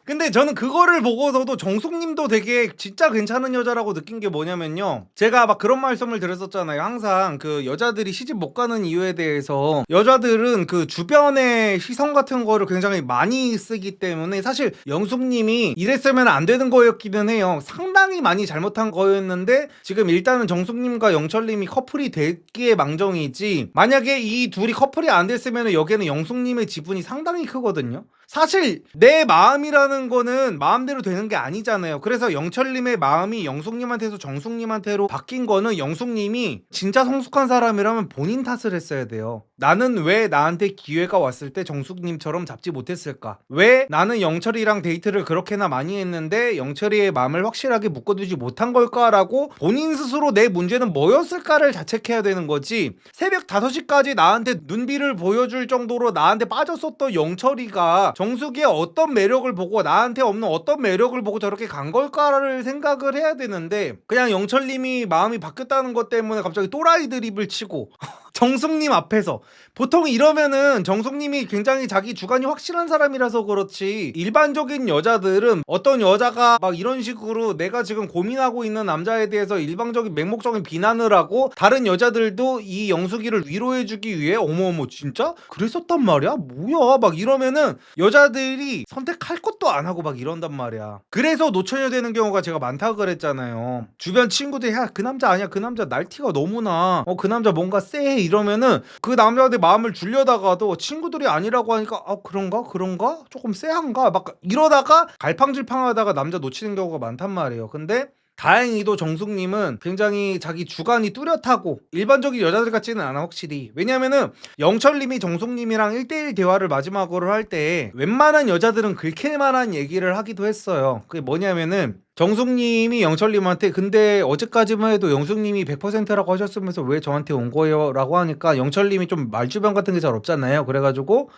근데 저는 그거를 보고서도 정숙님도 되게 진짜 괜찮은 여자라고 느낀 게 뭐냐면요, 제가 막 그런 말씀을 드렸었잖아요. 항상 그 여자들이 시집 못 가는 이유에 대해서 여자들은 그 주변의 시선 같은 거를 굉장히 많이 쓰기 때문에, 사실 영숙님이 이랬으면 안 되는 거였기는 해요. 상당히 많이 잘못한 거였는데 지금 일단은 정숙님과 영철님이 커플이 됐기에 망정이지, 만약에 이 둘이 커플이 안 됐으면 여기에는 영숙님의 지분이 상당히 크거든요. 사실 내 마음이라는 거는 마음대로 되는 게 아니잖아요. 그래서 영철님의 마음이 영숙님한테서 정숙님한테로 바뀐 거는 영숙님이 진짜 성숙한 사람이라면 본인 탓을 했어야 돼요. 나는 왜 나한테 기회가 왔을 때 정숙님처럼 잡지 못했을까? 왜 나는 영철이랑 데이트를 그렇게나 많이 했는데 영철이의 마음을 확실하게 묶어두지 못한 걸까라고 본인 스스로 내 문제는 뭐였을까를 자책해야 되는 거지. 새벽 5시까지 나한테 눈비를 보여줄 정도로 나한테 빠졌었던 영철이가 정숙이의 어떤 매력을 보고 나한테 없는 어떤 매력을 보고 저렇게 간 걸까를 생각을 해야 되는데, 그냥 영철님이 마음이 바뀌었다는 것 때문에 갑자기 또라이 드립을 치고 정숙님 앞에서. 보통 이러면은 정숙님이 굉장히 자기 주관이 확실한 사람이라서 그렇지, 일반적인 여자들은 어떤 여자가 막 이런 식으로 내가 지금 고민하고 있는 남자에 대해서 일방적인 맹목적인 비난을 하고 다른 여자들도 이 영숙이를 위로해주기 위해 어머어머 진짜? 그랬었단 말이야? 뭐야? 막 이러면은 여자들이 선택할 것도 안 하고 막 이런단 말이야. 그래서 노처녀 되는 경우가 제가 많다고 그랬잖아요. 주변 친구들이 야 그 남자 아니야, 그 남자 날티가 너무나 그 남자 뭔가 쎄 이러면은 그 남자한테 마음을 주려다가도 친구들이 아니라고 하니까 그런가? 조금 쎄한가? 막 이러다가 갈팡질팡하다가 남자 놓치는 경우가 많단 말이에요. 근데 다행히도 정숙님은 굉장히 자기 주관이 뚜렷하고 일반적인 여자들 같지는 않아 확실히. 왜냐면은 영철님이 정숙님이랑 1대1 대화를 마지막으로 할 때 웬만한 여자들은 긁힐 만한 얘기를 하기도 했어요. 그게 뭐냐면은 정숙님이 영철님한테 근데 어제까지만 해도 영숙님이 100%라고 하셨으면서 왜 저한테 온 거예요? 라고 하니까 영철님이 좀 말주변 같은 게 잘 없잖아요. 그래가지고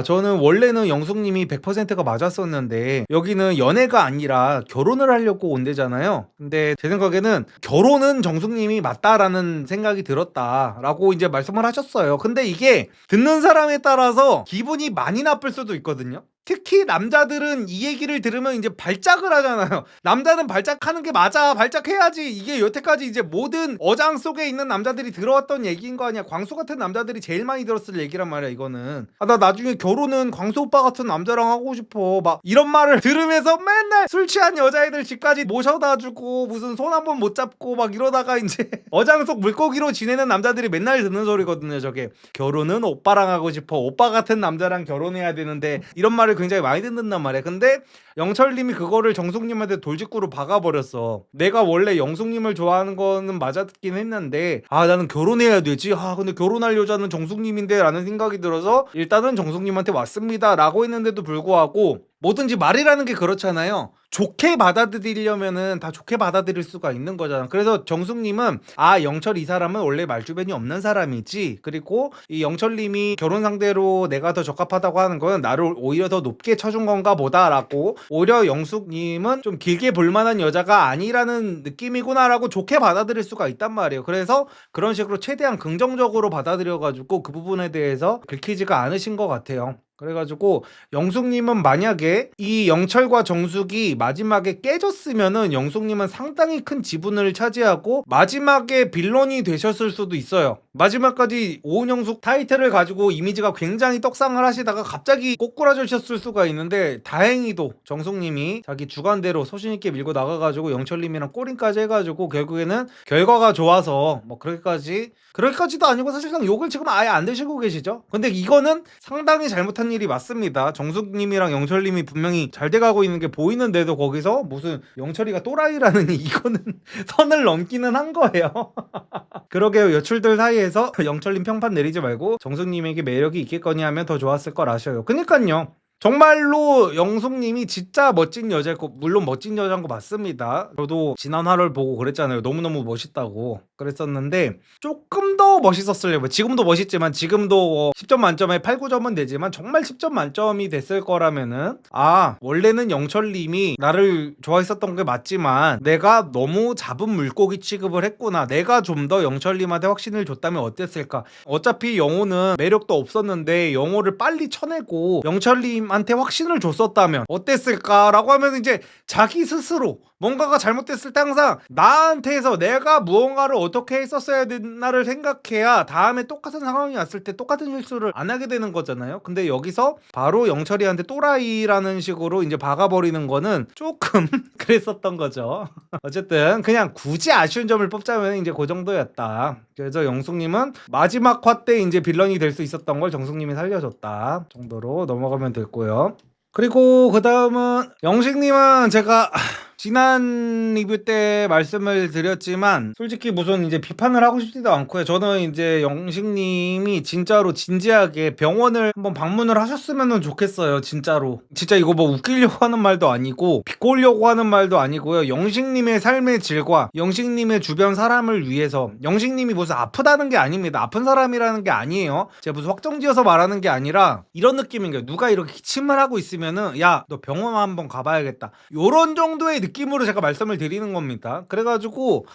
저는 원래는 영숙님이 100%가 맞았었는데 여기는 연애가 아니라 결혼을 하려고 온대잖아요. 근데 제 생각에는 결혼은 정숙님이 맞다라는 생각이 들었다라고 이제 말씀을 하셨어요. 근데 이게 듣는 사람에 따라서 기분이 많이 나쁠 수도 있거든요. 특히 남자들은 이 얘기를 들으면 이제 발작을 하잖아요. 남자는 발작하는 게 맞아. 발작해야지. 이게 여태까지 이제 모든 어장 속에 있는 남자들이 들어왔던 얘기인 거 아니야. 광수 같은 남자들이 제일 많이 들었을 얘기란 말이야, 이거는. 나 나중에 결혼은 광수 오빠 같은 남자랑 하고 싶어. 막 이런 말을 들으면서 맨날 술 취한 여자애들 집까지 모셔다 주고 무슨 손 한 번 못 잡고 막 이러다가 이제 어장 속 물고기로 지내는 남자들이 맨날 듣는 소리거든요, 저게. 결혼은 오빠랑 하고 싶어. 오빠 같은 남자랑 결혼해야 되는데 이런 말을 굉장히 많이 듣는단 말이야. 근데 영철님이 그거를 정숙님한테 돌직구로 박아버렸어. 내가 원래 영숙님을 좋아하는 거는 맞았긴 했는데 나는 결혼해야 되지. 근데 결혼할 여자는 정숙님인데 라는 생각이 들어서 일단은 정숙님한테 왔습니다 라고 했는데도 불구하고 뭐든지 말이라는 게 그렇잖아요. 좋게 받아들이려면은 다 좋게 받아들일 수가 있는 거잖아. 그래서 정숙님은 영철 이 사람은 원래 말주변이 없는 사람이지. 그리고 이 영철님이 결혼 상대로 내가 더 적합하다고 하는 건 나를 오히려 더 높게 쳐준 건가 보다라고 오히려 영숙님은 좀 길게 볼 만한 여자가 아니라는 느낌이구나라고 좋게 받아들일 수가 있단 말이에요. 그래서 그런 식으로 최대한 긍정적으로 받아들여가지고 그 부분에 대해서 긁히지가 않으신 것 같아요. 그래가지고 영숙님은 만약에 이 영철과 정숙이 마지막에 깨졌으면은 영숙님은 상당히 큰 지분을 차지하고 마지막에 빌런이 되셨을 수도 있어요. 마지막까지 오은영숙 타이틀을 가지고 이미지가 굉장히 떡상을 하시다가 갑자기 꼬꾸라지셨을 수가 있는데 다행히도 정숙님이 자기 주관대로 소신있게 밀고 나가가지고 영철님이랑 꼬링까지 해가지고 결국에는 결과가 좋아서 뭐 그렇게까지도 아니고 사실상 욕을 지금 아예 안 드시고 계시죠. 근데 이거는 상당히 잘못한 일이 맞습니다. 정숙님이랑 영철님이 분명히 잘 돼가고 있는 게 보이는데도 거기서 무슨 영철이가 또라이라는 이거는 선을 넘기는 한 거예요. 그러게요. 여출들 사이에서 영철님 평판 내리지 말고 정숙님에게 매력이 있겠거니 하면 더 좋았을 걸 아셔요. 그니까요. 정말로 영숙님이 진짜 멋진 여자고 물론 멋진 여자인 거 맞습니다. 저도 지난 화를 보고 그랬잖아요. 너무너무 멋있다고 그랬었는데 조금 더 멋있었으려면 지금도 멋있지만 지금도 10점 만점에 8, 9점은 되지만 정말 10점 만점이 됐을 거라면은 원래는 영철님이 나를 좋아했었던 게 맞지만 내가 너무 잡은 물고기 취급을 했구나. 내가 좀 더 영철님한테 확신을 줬다면 어땠을까. 어차피 영호는 매력도 없었는데 영호를 빨리 쳐내고 영철님한테 확신을 줬었다면 어땠을까라고 하면 이제 자기 스스로 뭔가가 잘못됐을 때 항상 나한테서 내가 무언가를 어떻게 했었어야 되나를 생각해야 다음에 똑같은 상황이 왔을 때 똑같은 실수를 안 하게 되는 거잖아요. 근데 여기서 바로 영철이한테 또라이라는 식으로 이제 박아버리는 거는 조금 그랬었던 거죠. 어쨌든 그냥 굳이 아쉬운 점을 뽑자면 이제 그 정도였다. 그래서 영숙님은 마지막 화 때 이제 빌런이 될 수 있었던 걸 정숙님이 살려줬다 정도로 넘어가면 됐고요. 그리고 그 다음은 영식님은 제가 지난 리뷰 때 말씀을 드렸지만 솔직히 무슨 이제 비판을 하고 싶지도 않고요. 저는 이제 영식님이 진짜로 진지하게 병원을 한번 방문을 하셨으면 좋겠어요. 진짜로. 진짜 이거 뭐 웃기려고 하는 말도 아니고 비꼬려고 하는 말도 아니고요. 영식님의 삶의 질과 영식님의 주변 사람을 위해서 영식님이 무슨 아프다는 게 아닙니다. 아픈 사람이라는 게 아니에요. 제가 무슨 확정지어서 말하는 게 아니라 이런 느낌인 거예요. 누가 이렇게 기침을 하고 있으면은 야, 너 병원 한번 가봐야겠다. 요런 정도의 느낌으로 제가 말씀을 드리는 겁니다. 그래가지고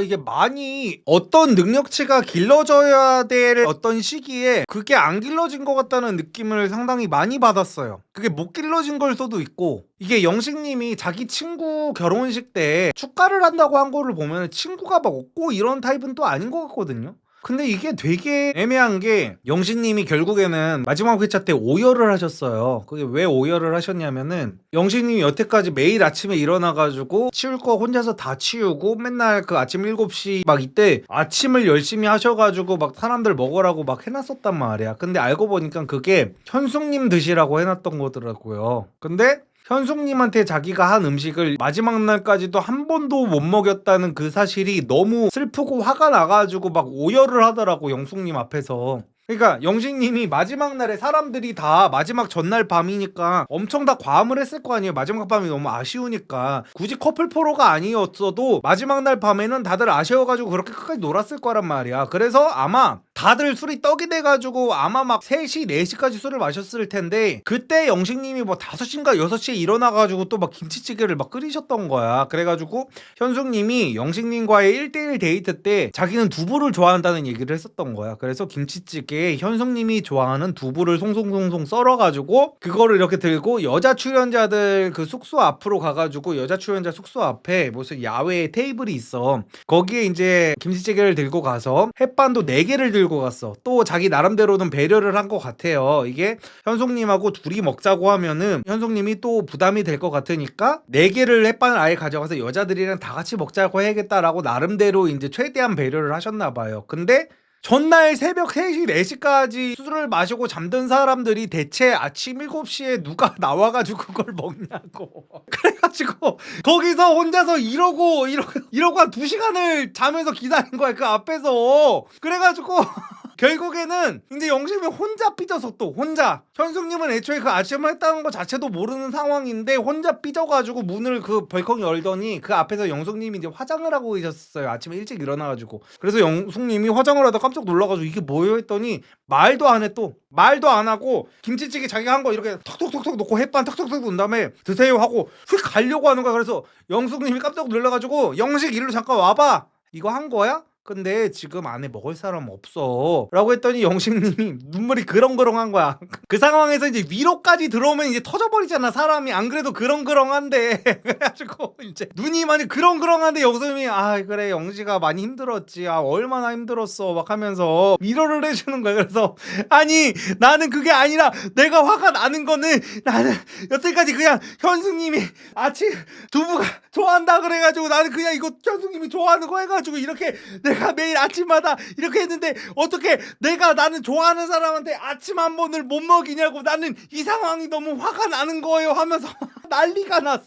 이게 많이 어떤 능력치가 길러져야 될 어떤 시기에 그게 안 길러진 것 같다는 느낌을 상당히 많이 받았어요. 그게 못 길러진 걸 수도 있고 이게 영식님이 자기 친구 결혼식 때 축가를 한다고 한 거를 보면 친구가 막 없고 이런 타입은 또 아닌 것 같거든요. 근데 이게 되게 애매한 게 영식님이 결국에는 마지막 회차 때 오열을 하셨어요. 그게 왜 오열을 하셨냐면은 영식님이 여태까지 매일 아침에 일어나가지고 치울 거 혼자서 다 치우고 맨날 그 아침 7시 막 이때 아침을 열심히 하셔가지고 막 사람들 먹으라고 막 해놨었단 말이야. 근데 알고 보니까 그게 현숙님 드시라고 해놨던 거더라고요. 근데 현숙님한테 자기가 한 음식을 마지막 날까지도 한 번도 못 먹였다는 그 사실이 너무 슬프고 화가 나가지고 막 오열을 하더라고 영숙님 앞에서. 그러니까 영식님이 마지막 날에 사람들이 다 마지막 전날 밤이니까 엄청 다 과음을 했을 거 아니에요. 마지막 밤이 너무 아쉬우니까. 굳이 커플 포로가 아니었어도 마지막 날 밤에는 다들 아쉬워가지고 그렇게 끝까지 놀았을 거란 말이야. 그래서 아마 다들 술이 떡이 돼가지고 아마 막 3시, 4시까지 술을 마셨을 텐데, 그때 영식님이 뭐 5시인가 6시에 일어나가지고 또 막 김치찌개를 막 끓이셨던 거야. 그래가지고 현숙님이 영식님과의 1대1 데이트 때 자기는 두부를 좋아한다는 얘기를 했었던 거야. 그래서 김치찌개에 현숙님이 좋아하는 두부를 송송송송 썰어가지고 그거를 이렇게 들고 여자 출연자들 그 숙소 앞으로 가가지고, 여자 출연자 숙소 앞에 무슨 야외 테이블이 있어. 거기에 이제 김치찌개를 들고 가서 햇반도 4개를 들고 갔어. 또 자기 나름대로는 배려를 한 것 같아요. 이게 현숙님하고 둘이 먹자고 하면은 현숙님이 또 부담이 될 것 같으니까 4개를 햇반을 아예 가져가서 여자들이랑 다 같이 먹자고 해야겠다라고 나름대로 이제 최대한 배려를 하셨나 봐요. 근데 전날 새벽 3시, 4시까지 술을 마시고 잠든 사람들이 대체 아침 7시에 누가 나와가지고 그걸 먹냐고. 그래가지고 거기서 혼자서 이러고 한 2시간을 자면서 기다린 거야, 그 앞에서. 그래가지고 결국에는 이제 영식이 혼자 삐져서, 또 혼자, 현숙님은 애초에 그 아침을 했다는 것 자체도 모르는 상황인데 혼자 삐져가지고 문을 그 벌컥 열더니 그 앞에서 영숙님이 이제 화장을 하고 계셨어요. 아침에 일찍 일어나가지고. 그래서 영숙님이 화장을 하다 깜짝 놀라가지고 이게 뭐예요 했더니 말도 안 해. 또 말도 안 하고 김치찌개 자기가 한 거 이렇게 턱턱턱턱 놓고 햇반 턱턱턱 놓은 다음에 드세요 하고 휙 가려고 하는 거야. 그래서 영숙님이 깜짝 놀라가지고 영식 이리로 잠깐 와봐, 이거 한 거야? 근데 지금 안에 먹을 사람 없어 라고 했더니 영식님이 눈물이 그렁그렁한 거야. 그 상황에서 이제 위로까지 들어오면 이제 터져버리잖아, 사람이. 안 그래도 그렁그렁한데. 그래가지고 이제 눈이 많이 그렁그렁한데 영숙님이 아 그래 영식아 많이 힘들었지, 아 얼마나 힘들었어 막 하면서 위로를 해주는 거야. 그래서 아니 나는 그게 아니라 내가 화가 나는 거는, 나는 여태까지 그냥 현숙님이 아침 두부가 좋아한다 그래가지고 나는 그냥 이거 현숙님이 좋아하는 거 해가지고 이렇게 내가 매일 아침마다 이렇게 했는데 어떻게 나는 좋아하는 사람한테 아침 한 번을 못 먹이냐고, 나는 이 상황이 너무 화가 나는 거예요 하면서 난리가 났어.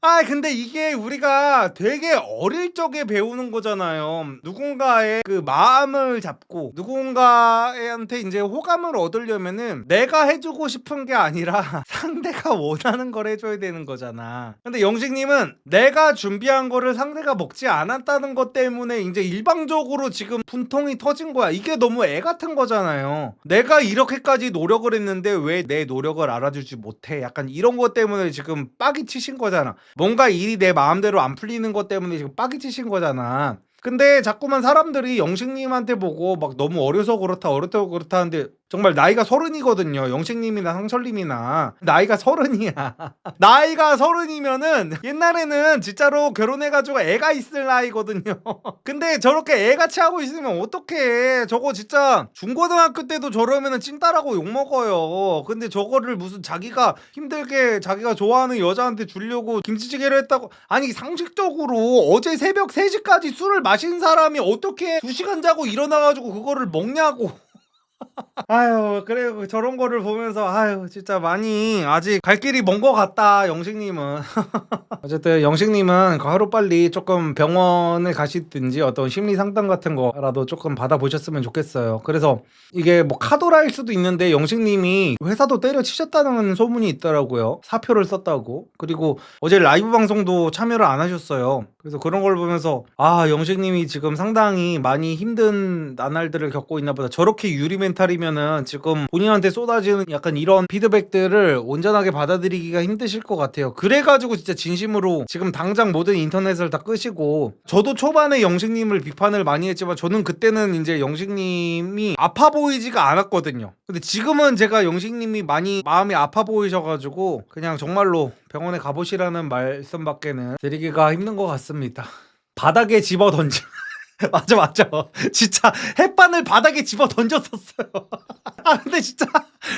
아 근데 이게 우리가 되게 어릴 적에 배우는 거잖아요. 누군가의 그 마음을 잡고 누군가한테 이제 호감을 얻으려면은 내가 해주고 싶은 게 아니라 상대가 원하는 걸 해줘야 되는 거잖아. 근데 영식님은 내가 준비한 거를 상대가 먹지 않았다는 것 때문에 이제 일방적으로 지금 분통이 터진 거야. 이게 너무 애 같은 거잖아요. 내가 이렇게까지 노력을 했는데 왜 내 노력을 알아주지 못해, 약간 이런 것 때문에 지금 빡이 치신 거잖아. 뭔가 일이 내 마음대로 안 풀리는 것 때문에 지금 빡이 치신 거잖아. 근데 자꾸만 사람들이 영식님한테 보고 막 너무 어려서 그렇다 하는데 정말 나이가 30이거든요. 영식님이나 상철님이나 나이가 30이야. 나이가 30이면은 옛날에는 진짜로 결혼해가지고 애가 있을 나이거든요. 근데 저렇게 애같이 하고 있으면 어떡해. 저거 진짜 중고등학교 때도 저러면은 찐따라고 욕먹어요. 근데 저거를 무슨 자기가 힘들게 자기가 좋아하는 여자한테 주려고 김치찌개를 했다고. 아니 상식적으로 어제 새벽 3시까지 술을 마신 사람이 어떻게 2시간 자고 일어나가지고 그거를 먹냐고. 아유 그래, 저런 거를 보면서 아유 진짜 많이 아직 갈 길이 먼 거 같다 영식님은. 어쨌든 영식님은 하루빨리 조금 병원에 가시든지 어떤 심리 상담 같은 거라도 조금 받아보셨으면 좋겠어요. 그래서 이게 뭐 카더라일 수도 있는데 영식님이 회사도 때려치셨다는 소문이 있더라고요. 사표를 썼다고. 그리고 어제 라이브 방송도 참여를 안 하셨어요. 그래서 그런 걸 보면서 아 영식님이 지금 상당히 많이 힘든 나날들을 겪고 있나 보다. 저렇게 유리 멘탈이면은 지금 본인한테 쏟아지는 약간 이런 피드백들을 온전하게 받아들이기가 힘드실 것 같아요. 그래가지고 진짜 진심으로 지금 당장 모든 인터넷을 다 끄시고, 저도 초반에 영식님을 비판을 많이 했지만 저는 그때는 이제 영식님이 아파 보이지가 않았거든요. 근데 지금은 제가 영식님이 많이 마음이 아파 보이셔가지고 그냥 정말로 병원에 가보시라는 말씀밖에는 드리기가 힘든 것 같습니다. 바닥에 집어 던지 맞아 진짜 햇반을 바닥에 집어 던졌었어요. 아 근데 진짜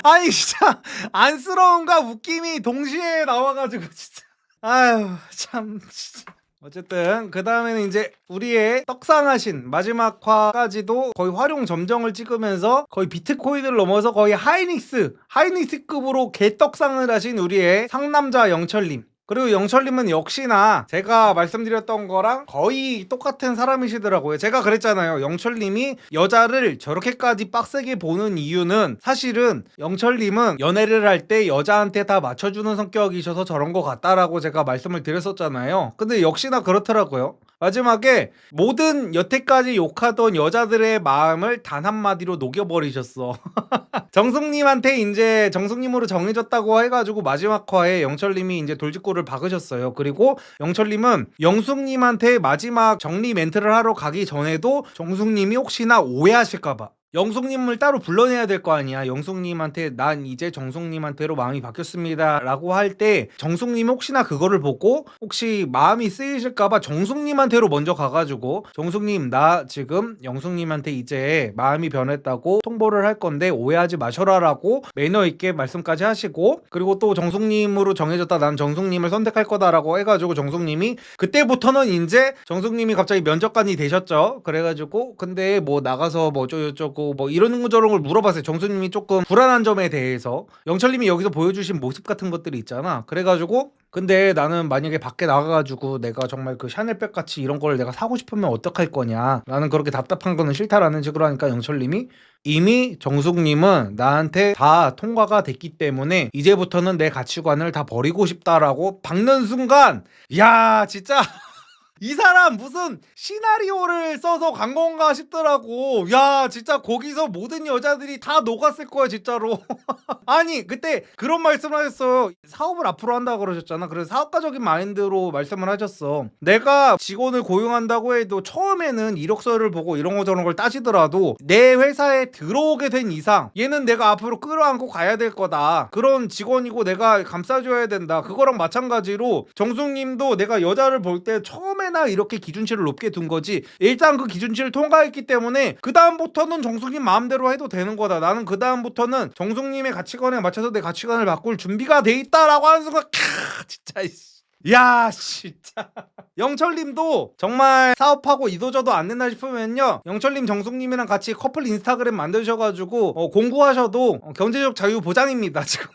아니 진짜 안쓰러움과 웃김이 동시에 나와가지고 진짜 아유 참 진짜. 어쨌든 그 다음에는 이제 우리의 떡상하신 마지막 화까지도 거의 활용 점정을 찍으면서 거의 비트코인을 넘어서 거의 하이닉스급으로 개떡상을 하신 우리의 상남자 영철님. 그리고 영철님은 역시나 제가 말씀드렸던 거랑 거의 똑같은 사람이시더라고요. 제가 그랬잖아요. 영철님이 여자를 저렇게까지 빡세게 보는 이유는 사실은 영철님은 연애를 할 때 여자한테 다 맞춰주는 성격이셔서 저런 것 같다라고 제가 말씀을 드렸었잖아요. 근데 역시나 그렇더라고요. 마지막에 모든 여태까지 욕하던 여자들의 마음을 단 한마디로 녹여버리셨어. 정숙님한테 이제 정숙님으로 정해졌다고 해가지고 마지막 화에 영철님이 이제 돌직구를 박으셨어요. 그리고 영철님은 영숙님한테 마지막 정리 멘트를 하러 가기 전에도 정숙님이 혹시나 오해하실까봐 영숙님을 따로 불러내야 될 거 아니야. 영숙님한테 난 이제 정숙님한테로 마음이 바뀌었습니다 라고 할 때 정숙님이 혹시나 그거를 보고 혹시 마음이 쓰이실까봐 정숙님한테로 먼저 가가지고 정숙님 나 지금 영숙님한테 이제 마음이 변했다고 통보를 할 건데 오해하지 마셔라 라고 매너 있게 말씀까지 하시고, 그리고 또 정숙님으로 정해졌다 난 정숙님을 선택할 거다라고 해가지고 정숙님이 그때부터는 이제 정숙님이 갑자기 면접관이 되셨죠. 그래가지고 근데 뭐 나가서 뭐 어쩌고저쩌고 뭐 이런 저런 걸 물어봤어요. 정수님이 조금 불안한 점에 대해서. 영철님이 여기서 보여주신 모습 같은 것들이 있잖아. 그래가지고 근데 나는 만약에 밖에 나가가지고 내가 정말 그 샤넬백 같이 이런 걸 내가 사고 싶으면 어떡할 거냐, 나는 그렇게 답답한 거는 싫다라는 식으로 하니까 영철님이 이미 정숙님은 나한테 다 통과가 됐기 때문에 이제부터는 내 가치관을 다 버리고 싶다라고 박는 순간, 야 진짜 이 사람 무슨 시나리오를 써서 간 건가 싶더라고. 야 진짜 거기서 모든 여자들이 다 녹았을 거야 진짜로. 아니 그때 그런 말씀을 하셨어요. 사업을 앞으로 한다고 그러셨잖아. 그래서 사업가적인 마인드로 말씀을 하셨어. 내가 직원을 고용한다고 해도 처음에는 이력서를 보고 이런 거 저런 걸 따지더라도 내 회사에 들어오게 된 이상 얘는 내가 앞으로 끌어안고 가야 될 거다. 그런 직원이고 내가 감싸줘야 된다. 그거랑 마찬가지로 정숙님도 내가 여자를 볼 때 처음에나 이렇게 기준치를 높게 둔 거지, 일단 그 기준치를 통과했기 때문에 그 다음부터는 정숙님 마음대로 해도 되는 거다. 나는 그 다음부터는 정숙님의 가치관에 맞춰서 내 가치관을 바꿀 준비가 돼 있다라고 하는 순간 진짜 야 진짜 영철님도 정말 사업하고 이도저도 안 된다 싶으면요, 영철님 정숙님이랑 같이 커플 인스타그램 만드셔가지고 공구하셔도 경제적 자유 보장입니다 지금.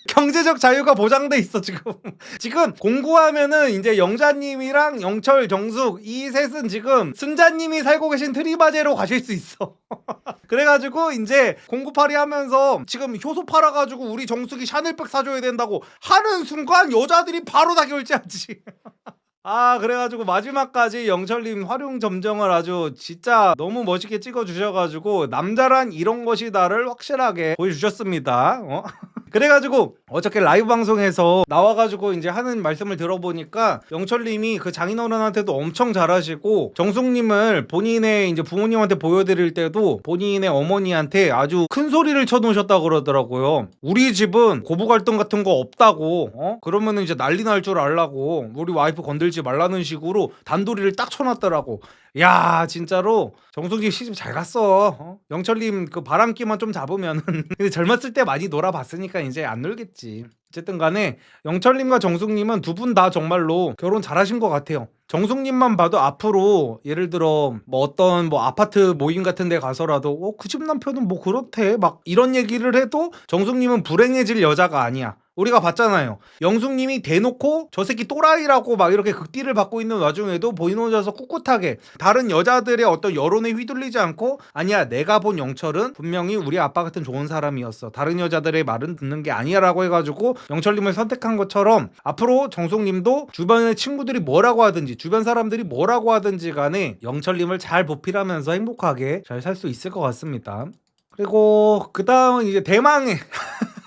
경제적 자유가 보장돼 있어 지금. 지금 공구하면은 이제 영자님이랑 영철 정숙 이 셋은 지금 순자님이 살고 계신 트리바제로 가실 수 있어. 그래가지고 이제 공구팔이 하면서 지금 효소 팔아가지고 우리 정숙이 샤넬백 사줘야 된다고 하는 순간 여자들이 바로 다 결제하지. 아 그래가지고 마지막까지 영철님 활용 점정을 아주 진짜 너무 멋있게 찍어주셔가지고 남자란 이런 것이다를 확실하게 보여주셨습니다. 그래가지고 어저께 라이브 방송에서 나와가지고 이제 하는 말씀을 들어보니까 영철님이 그 장인어른한테도 엄청 잘하시고 정숙님을 본인의 이제 부모님한테 보여드릴 때도 본인의 어머니한테 아주 큰 소리를 쳐놓으셨다고 그러더라고요. 우리 집은 고부 갈등 같은 거 없다고, 그러면은 이제 난리 날 줄 알라고 우리 와이프 건들지 말라는 식으로 단도리를 딱 쳐놨더라고. 야 진짜로 정숙님 시집 잘 갔어. 영철님 그 바람기만 좀 잡으면은 근데 젊었을 때 많이 놀아봤으니까 이제 안 놀겠지. 어쨌든 간에 영철님과 정숙님은 두 분 다 정말로 결혼 잘하신 것 같아요. 정숙님만 봐도 앞으로 예를 들어 뭐 어떤 뭐 아파트 모임 같은 데 가서라도 그 집 남편은 뭐 그렇대 막 이런 얘기를 해도 정숙님은 불행해질 여자가 아니야. 우리가 봤잖아요. 영숙님이 대놓고 저 새끼 또라이라고 막 이렇게 극딜을 받고 있는 와중에도 본인 혼자서 꿋꿋하게 다른 여자들의 어떤 여론에 휘둘리지 않고, 아니야 내가 본 영철은 분명히 우리 아빠 같은 좋은 사람이었어, 다른 여자들의 말은 듣는 게 아니야 라고 해가지고 영철님을 선택한 것처럼 앞으로 정숙님도 주변의 친구들이 뭐라고 하든지 주변 사람들이 뭐라고 하든지 간에 영철님을 잘 보필하면서 행복하게 잘 살 수 있을 것 같습니다. 그리고 그 다음은 이제 대망의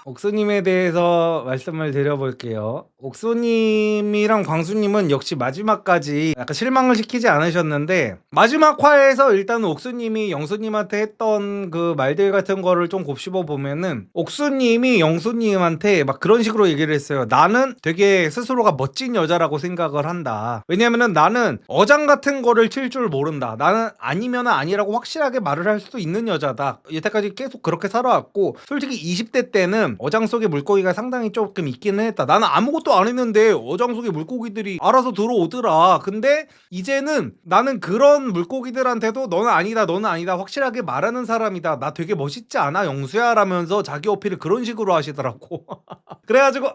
옥수님에 대해서 말씀을 드려볼게요. 옥수님이랑 광수님은 역시 마지막까지 약간 실망을 시키지 않으셨는데, 마지막 화에서 일단 옥수님이 영수님한테 했던 그 말들 같은 거를 좀 곱씹어 보면은 옥수님이 영수님한테 막 그런 식으로 얘기를 했어요. 나는 되게 스스로가 멋진 여자라고 생각을 한다. 왜냐면은 나는 어장 같은 거를 칠 줄 모른다. 나는 아니면 아니라고 확실하게 말을 할 수 있는 여자다. 여태까지 계속 그렇게 살아왔고 솔직히 20대 때는 어장 속에 물고기가 상당히 조금 있기는 했다. 나는 아무것도 안 했는데 어장 속에 물고기들이 알아서 들어오더라. 근데 이제는 나는 그런 물고기들한테도 너는 아니다 너는 아니다 확실하게 말하는 사람이다. 나 되게 멋있지 않아 영수야? 라면서 자기 어필을 그런 식으로 하시더라고. 그래가지고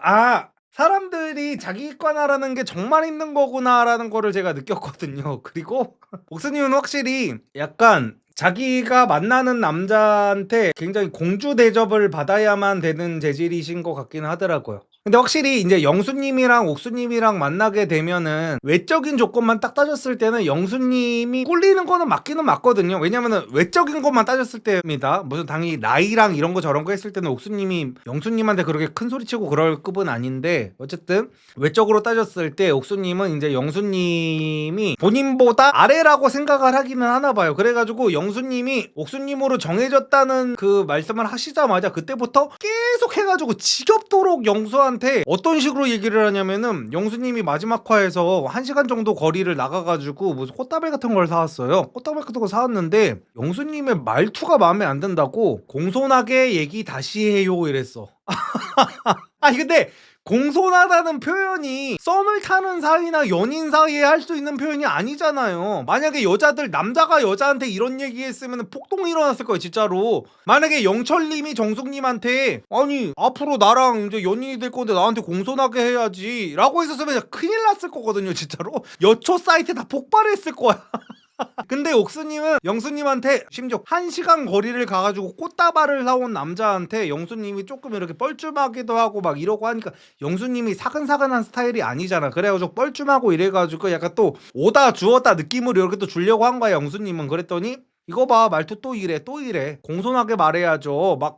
사람들이 자기 객관화라는 게 정말 힘든 거구나라는 거를 제가 느꼈거든요. 그리고 옥수님은 확실히 약간 자기가 만나는 남자한테 굉장히 공주 대접을 받아야만 되는 재질이신 것 같기는 하더라고요. 근데 확실히 이제 영수님이랑 옥수님이랑 만나게 되면은 외적인 조건만 딱 따졌을 때는 영수님이 꿀리는 거는 맞기는 맞거든요. 왜냐면은 외적인 것만 따졌을 때입니다. 무슨 당연히 나이랑 이런 거 저런 거 했을 때는 옥수님이 영수님한테 그렇게 큰 소리 치고 그럴 급은 아닌데, 어쨌든 외적으로 따졌을 때 옥수님은 이제 영수님이 본인보다 아래라고 생각을 하기는 하나 봐요. 그래가지고 영수님이 옥수님으로 정해졌다는 그 말씀을 하시자마자 그때부터 계속 해가지고 지겹도록 영수한테 어떤 식으로 얘기를 하냐면은, 영수님이 마지막 화에서 1시간 정도 거리를 나가가지고 무슨 꽃다발 같은 걸 사왔어요. 꽃다발 같은 거 사왔는데 영수님의 말투가 마음에 안 든다고 공손하게 얘기 다시 해요 이랬어. 아니 근데 공손하다는 표현이 썸을 타는 사이나 연인 사이에 할 수 있는 표현이 아니잖아요. 만약에 남자가 여자한테 이런 얘기했으면 폭동이 일어났을 거예요 진짜로. 만약에 영철님이 정숙님한테 아니 앞으로 나랑 이제 연인이 될 건데 나한테 공손하게 해야지 라고 했었으면 큰일 났을 거거든요 진짜로. 여초 사이트 다 폭발했을 거야. 근데 옥수님은 영수님한테 심지어 1시간 거리를 가가지고 꽃다발을 사온 남자한테 영수님이 조금 이렇게 뻘쭘하기도 하고 막 이러고 하니까, 영수님이 사근사근한 스타일이 아니잖아. 그래가지고 뻘쭘하고 이래가지고 약간 또 오다 주었다 느낌으로 이렇게 또 주려고 한 거야 영수님은. 그랬더니 이거 봐 말투 또 이래 공손하게 말해야죠 막.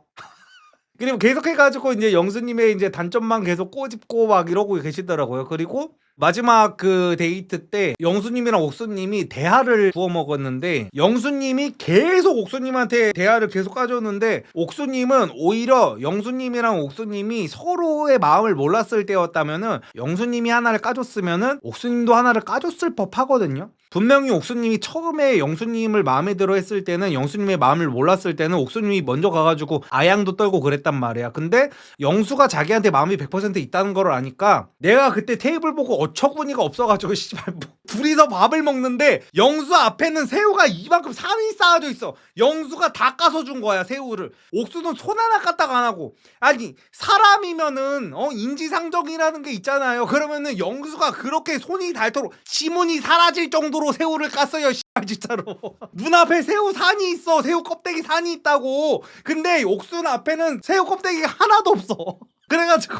그리고 계속 해가지고 이제 영수님의 이제 단점만 계속 꼬집고 막 이러고 계시더라고요. 그리고 마지막 그 데이트 때 영수님이랑 옥수님이 대하를 구워 먹었는데, 영수님이 계속 옥수님한테 대하를 계속 까줬는데, 옥수님은 오히려 영수님이랑 옥수님이 서로의 마음을 몰랐을 때였다면은 영수님이 하나를 까줬으면은 옥수님도 하나를 까줬을 법하거든요. 분명히 옥수님이 처음에 영수님을 마음에 들어 했을 때는, 영수님의 마음을 몰랐을 때는 옥수님이 먼저 가가지고 아양도 떨고 그랬단 말이야. 근데 영수가 자기한테 마음이 100% 있다는 걸 아니까, 내가 그때 테이블 보고 어처구니가 없어가지고 씨발 뭐 둘이서 밥을 먹는데 영수 앞에는 새우가 이만큼 산이 쌓아져 있어. 영수가 다 까서 준 거야 새우를. 옥수는 손 하나 까딱 안 하고. 아니 사람이면은 인지상정이라는 게 있잖아요. 그러면은 영수가 그렇게 손이 닳도록 지문이 사라질 정도로 새우를 깠어요 씨발 진짜로. 눈앞에 새우 산이 있어. 새우 껍데기 산이 있다고. 근데 옥수는 앞에는 새우 껍데기가 하나도 없어. 그래가지고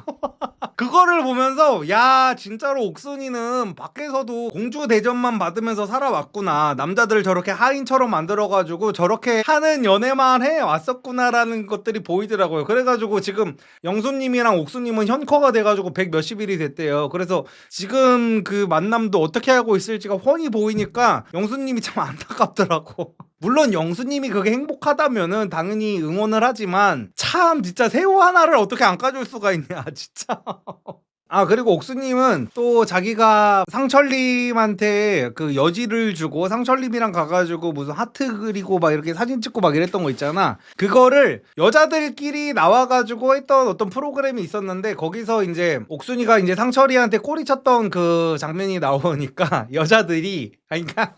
그거를 보면서 야 진짜로 옥순이는 밖에서도 공주 대접만 받으면서 살아왔구나, 남자들 저렇게 하인처럼 만들어가지고 저렇게 하는 연애만 해왔었구나라는 것들이 보이더라고요. 그래가지고 지금 영수님이랑 옥수님은 현커가 돼가지고 100 몇십 일이 됐대요. 그래서 지금 그 만남도 어떻게 하고 있을지가 훤히 보이니까 영수님이 참 안타깝더라고. 물론 영수님이 그게 행복하다면은 당연히 응원을 하지만, 참 진짜 새우 하나를 어떻게 안 까줄 수가 있냐 진짜. 아 그리고 옥수님은 또 자기가 상철님한테 그 여지를 주고 상철님이랑 가가지고 무슨 하트 그리고 막 이렇게 사진 찍고 막 이랬던 거 있잖아. 그거를 여자들끼리 나와가지고 했던 어떤 프로그램이 있었는데, 거기서 이제 옥순이가 이제 상철이한테 꼬리 쳤던 그 장면이 나오니까 여자들이, 그러니까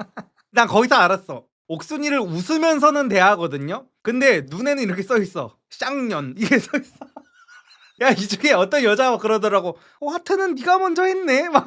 난 거기서 알았어. 옥순이를 웃으면서는 대하거든요. 근데 눈에는 이렇게 써있어. 쌍년 이게 써있어. 야 이 중에 어떤 여자가 그러더라고. 하트는 네가 먼저 했네 막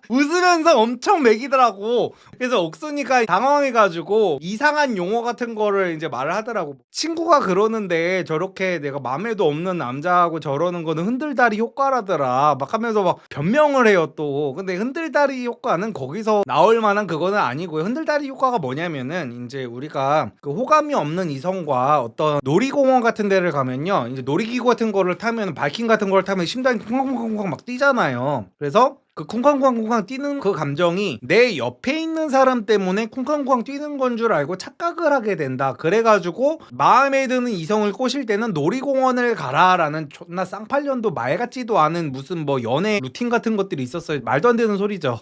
웃으면서 엄청 매기더라고. 그래서 옥순이가 당황해가지고 이상한 용어 같은 거를 이제 말을 하더라고. 친구가 그러는데 저렇게 내가 맘에도 없는 남자하고 저러는 거는 흔들다리 효과라더라 막 하면서 막 변명을 해요 또. 근데 흔들다리 효과는 거기서 나올 만한 그거는 아니고요. 흔들다리 효과가 뭐냐면은, 이제 우리가 그 호감이 없는 이성과 어떤 놀이공원 같은 데를 가면요, 이제 놀이기구 같은 거를 타면, 바이킹 같은 거를 타면 심장이 쿵쾅쿵쾅 막 뛰잖아요. 그래서 그 쿵쾅쿵쾅 뛰는 그 감정이 내 옆에 있는 사람 때문에 쿵쾅쿵쾅 뛰는 건 줄 알고 착각을 하게 된다. 그래가지고 마음에 드는 이성을 꼬실 때는 놀이공원을 가라라는 존나 쌍팔년도 말 같지도 않은 무슨 뭐 연애 루틴 같은 것들이 있었어요. 말도 안 되는 소리죠.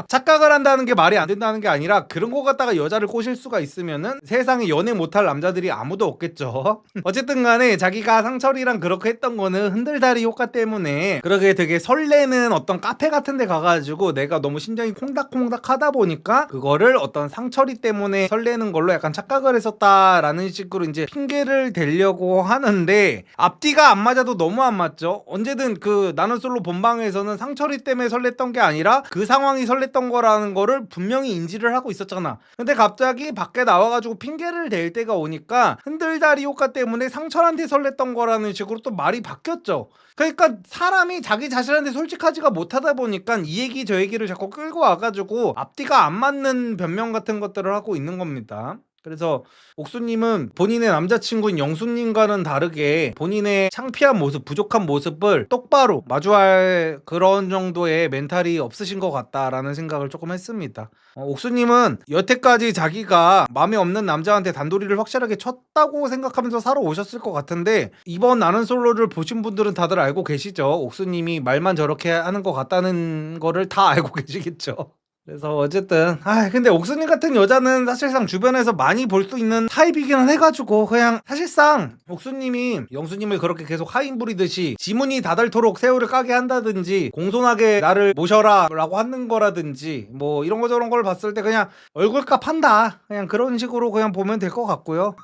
착각을 한다는 게 말이 안 된다는 게 아니라, 그런 거 갖다가 여자를 꼬실 수가 있으면은 세상에 연애 못할 남자들이 아무도 없겠죠. 어쨌든 간에 자기가 상철이랑 그렇게 했던 거는 흔들다리 효과 때문에 그렇게 되게 설레는 어떤 카페 같은 같은 데 가가지고 내가 너무 심장이 콩닥콩닥 하다 보니까 그거를 어떤 상처리 때문에 설레는 걸로 약간 착각을 했었다라는 식으로 이제 핑계를 대려고 하는데 앞뒤가 안 맞아도 너무 안 맞죠. 언제든 그 나는 솔로 본방에서는 상처리 때문에 설렜던 게 아니라 그 상황이 설렜던 거라는 거를 분명히 인지를 하고 있었잖아. 근데 갑자기 밖에 나와가지고 핑계를 댈 때가 오니까 흔들다리 효과 때문에 상철한테 설렜던 거라는 식으로 또 말이 바뀌었죠. 그러니까 사람이 자기 자신한테 솔직하지가 못하다 보니까 이 얘기 저 얘기를 자꾸 끌고 와가지고 앞뒤가 안 맞는 변명 같은 것들을 하고 있는 겁니다. 그래서 옥수님은 본인의 남자친구인 영수님과는 다르게 본인의 창피한 모습, 부족한 모습을 똑바로 마주할 그런 정도의 멘탈이 없으신 것 같다라는 생각을 조금 했습니다. 옥수님은 여태까지 자기가 마음에 없는 남자한테 단도리를 확실하게 쳤다고 생각하면서 살아오셨을 것 같은데 이번 나는 솔로를 보신 분들은 다들 알고 계시죠? 옥수님이 말만 저렇게 하는 것 같다는 거를 다 알고 계시겠죠? 그래서 어쨌든 근데 옥수님 같은 여자는 사실상 주변에서 많이 볼 수 있는 타입이기는 해가지고 그냥 사실상 옥수님이 영수님을 그렇게 계속 하인 부리듯이 지문이 닫을토록 새우를 까게 한다든지 공손하게 나를 모셔라 라고 하는 거라든지 뭐 이런 거 저런 걸 봤을 때 그냥 얼굴값 한다 그냥 그런 식으로 그냥 보면 될 것 같고요.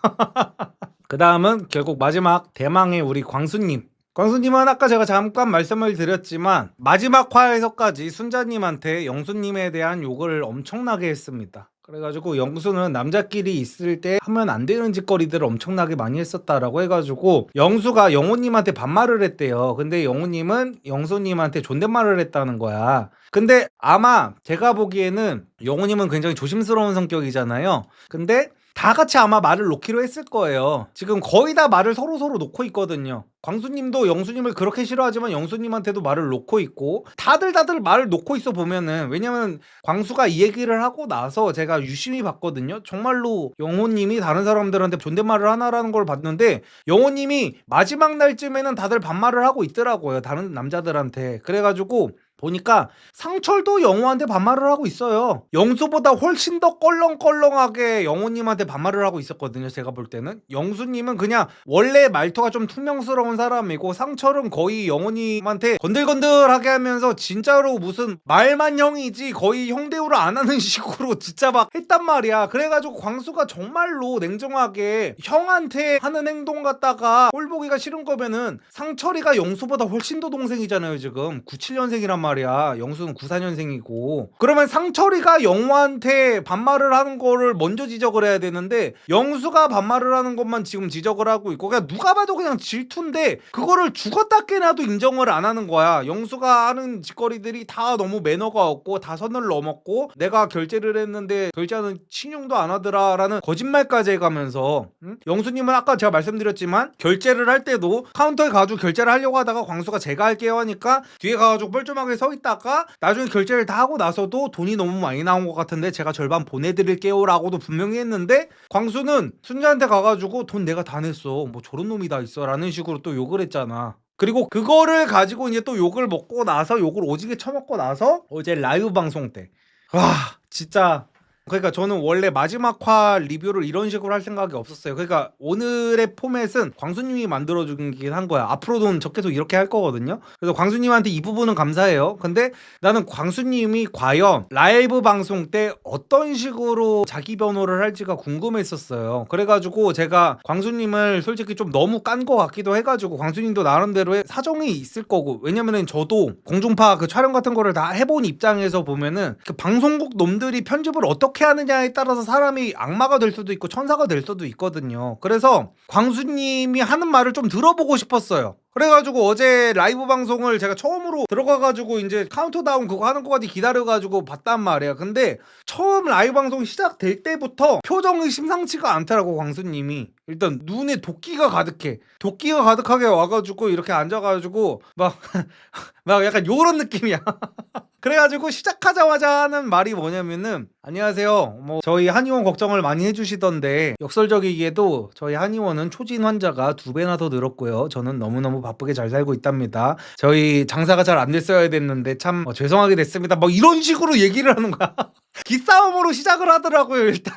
그 다음은 결국 마지막 대망의 우리 광수님. 광수님은 아까 제가 잠깐 말씀을 드렸지만 마지막 화에서까지 순자님한테 영수님에 대한 욕을 엄청나게 했습니다. 그래가지고 영수는 남자끼리 있을 때 하면 안 되는 짓거리들을 엄청나게 많이 했었다라고 해가지고 영수가 영호님한테 반말을 했대요. 근데 영호님은 영수님한테 존댓말을 했다는 거야. 근데 아마 제가 보기에는 영호님은 굉장히 조심스러운 성격이잖아요. 근데 다 같이 아마 말을 놓기로 했을 거예요. 지금 거의 다 말을 서로 놓고 있거든요. 광수님도 영수님을 그렇게 싫어하지만 영수님한테도 말을 놓고 있고 다들 말을 놓고 있어 보면은 왜냐면 광수가 이 얘기를 하고 나서 제가 유심히 봤거든요. 정말로 영호님이 다른 사람들한테 존댓말을 하나라는 걸 봤는데 영호님이 마지막 날쯤에는 다들 반말을 하고 있더라고요. 다른 남자들한테. 그래가지고 보니까 상철도 영호한테 반말을 하고 있어요. 영수보다 훨씬 더 껄렁껄렁하게 영호님한테 반말을 하고 있었거든요. 제가 볼 때는 영수님은 그냥 원래 말투가 좀 퉁명스러운 사람이고 상철은 거의 영호님한테 건들건들하게 하면서 진짜로 무슨 말만 형이지 거의 형 대우를 안 하는 식으로 진짜 막 했단 말이야. 그래가지고 광수가 정말로 냉정하게 형한테 하는 행동 갖다가 꼴보기가 싫은 거면은 상철이가 영수보다 훨씬 더 동생이잖아요. 지금 97년생이란 말이야. 영수는 94년생이고 그러면 상철이가 영호한테 반말을 하는 거를 먼저 지적을 해야 되는데 영수가 반말을 하는 것만 지금 지적을 하고 있고 그냥 누가 봐도 그냥 질투인데 그거를 죽었다 깨나도 인정을 안 하는 거야. 영수가 하는 짓거리들이 다 너무 매너가 없고 다 선을 넘었고 내가 결제를 했는데 결제하는 신용도 안 하더라 라는 거짓말까지 해가면서 영수님은 아까 제가 말씀드렸지만 결제를 할 때도 카운터에 가가지고 결제를 하려고 하다가 광수가 제가 할게요 하니까 뒤에 가가지고 뻘쭘하게 서 있다가 나중에 결제를 다 하고 나서도 돈이 너무 많이 나온 것 같은데 제가 절반 보내드릴게요 라고도 분명히 했는데 광수는 순자한테 가가지고 돈 내가 다 냈어 뭐 저런 놈이 다 있어 라는 식으로 또 욕을 했잖아. 그리고 그거를 가지고 이제 또 욕을 먹고 나서 욕을 오지게 처먹고 나서 어제 라이브 방송 때 와 진짜 그러니까 저는 원래 마지막 화 리뷰를 이런 식으로 할 생각이 없었어요. 그러니까 오늘의 포맷은 광수님이 만들어주긴 한 거야. 앞으로는 저 계속 이렇게 할 거거든요. 그래서 광수님한테 이 부분은 감사해요. 근데 나는 광수님이 과연 라이브 방송 때 어떤 식으로 자기 변호를 할지가 궁금했었어요. 그래가지고 제가 광수님을 솔직히 좀 너무 깐 거 같기도 해가지고 광수님도 나름대로의 사정이 있을 거고 왜냐면은 저도 공중파 그 촬영 같은 거를 다 해본 입장에서 보면은 그 방송국 놈들이 편집을 어떻게 하느냐에 따라서 사람이 악마가 될 수도 있고 천사가 될 수도 있거든요. 그래서 광수님이 하는 말을 좀 들어보고 싶었어요. 그래가지고 어제 라이브 방송을 제가 처음으로 들어가가지고 이제 카운트다운 그거 하는 거까지 기다려가지고 봤단 말이야. 근데 처음 라이브 방송 시작될 때부터 표정이 심상치가 않더라고 광수님이. 일단 눈에 도끼가 가득해. 도끼가 가득하게 와가지고 이렇게 앉아가지고 막 약간 요런 느낌이야. 그래가지고 시작하자마자 하는 말이 뭐냐면은 안녕하세요. 뭐 저희 한의원 걱정을 많이 해주시던데 역설적이게도 저희 한의원은 초진 환자가 2배나 더 늘었고요. 저는 너무너무 바쁘게 잘 살고 있답니다. 저희 장사가 잘 안 됐어야 됐는데 참 죄송하게 됐습니다. 뭐 이런 식으로 얘기를 하는 거야. 기싸움으로 시작을 하더라고요 일단.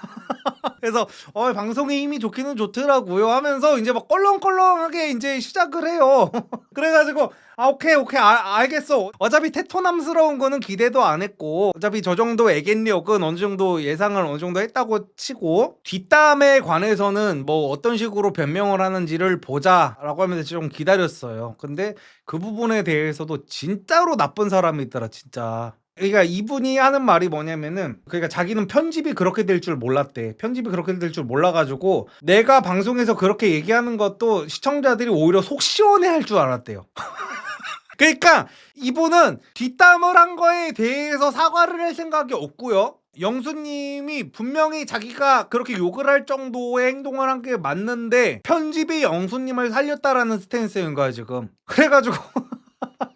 그래서 방송의 힘이 좋기는 좋더라고요 하면서 이제 막 껄렁껄렁하게 이제 시작을 해요. 그래가지고 오케이 알겠어. 어차피 테토남스러운 거는 기대도 안 했고 어차피 저 정도 애견력은 어느 정도 예상을 어느 정도 했다고 치고 뒷담에 관해서는 뭐 어떤 식으로 변명을 하는지를 보자라고 하면서 좀 기다렸어요. 근데 그 부분에 대해서도 진짜로 나쁜 사람이더라 진짜. 그러니까 이분이 하는 말이 뭐냐면은 그러니까 자기는 편집이 그렇게 될 줄 몰랐대. 편집이 그렇게 될 줄 몰라가지고 내가 방송에서 그렇게 얘기하는 것도 시청자들이 오히려 속 시원해할 줄 알았대요. 그러니까 이분은 뒷담을 한 거에 대해서 사과를 할 생각이 없고요. 영수님이 분명히 자기가 그렇게 욕을 할 정도의 행동을 한 게 맞는데 편집이 영수님을 살렸다라는 스탠스인 거야 지금. 그래가지고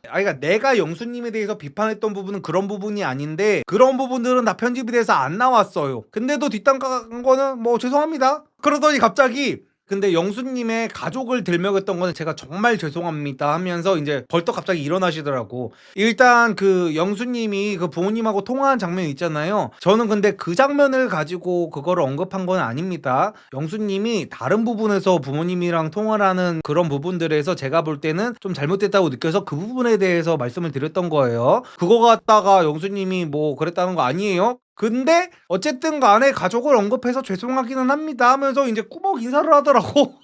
그러니까 내가 영수님에 대해서 비판했던 부분은 그런 부분이 아닌데 그런 부분들은 다 편집이 돼서 안 나왔어요. 근데도 뒷담 깐 거는 뭐 죄송합니다. 그러더니 갑자기 근데 영수님의 가족을 들먹였던 거는 제가 정말 죄송합니다 하면서 이제 벌떡 갑자기 일어나시더라고. 일단 그 영수님이 그 부모님하고 통화한 장면 있잖아요. 저는 근데 그 장면을 가지고 그거를 언급한 건 아닙니다. 영수님이 다른 부분에서 부모님이랑 통화를 하는 그런 부분들에서 제가 볼 때는 좀 잘못됐다고 느껴서 그 부분에 대해서 말씀을 드렸던 거예요. 그거 갖다가 영수님이 뭐 그랬다는 거 아니에요? 근데 어쨌든 간에 가족을 언급해서 죄송하기는 합니다 하면서 이제 꾸벅 인사를 하더라고.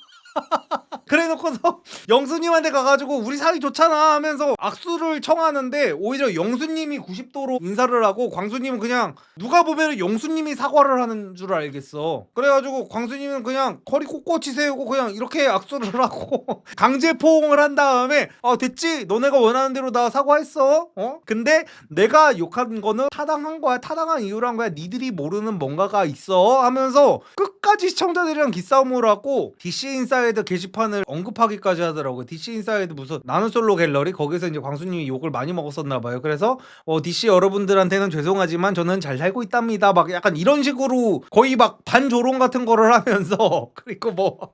그래 놓고서 영수님한테 가가지고 우리 사이 좋잖아 하면서 악수를 청하는데 오히려 영수님이 90도로 인사를 하고 광수님은 그냥 누가 보면 영수님이 사과를 하는 줄 알겠어. 그래가지고 광수님은 그냥 허리 꼿꼿이 세우고 그냥 이렇게 악수를 하고 강제 포옹을 한 다음에 됐지? 너네가 원하는 대로 나 사과했어. 근데 내가 욕한 거는 타당한 거야. 타당한 이유란 거야. 니들이 모르는 뭔가가 있어 하면서 끝까지 시청자들이랑 기싸움을 하고 DC 인사이드 게시판을 언급하기까지 하더라고요. DC 인사이드 무슨 나는 솔로 갤러리 거기서 이제 광수님이 욕을 많이 먹었었나 봐요. 그래서 DC 여러분들한테는 죄송하지만 저는 잘 살고 있답니다. 막 약간 이런 식으로 거의 막 반조롱 같은 거를 하면서 그리고 뭐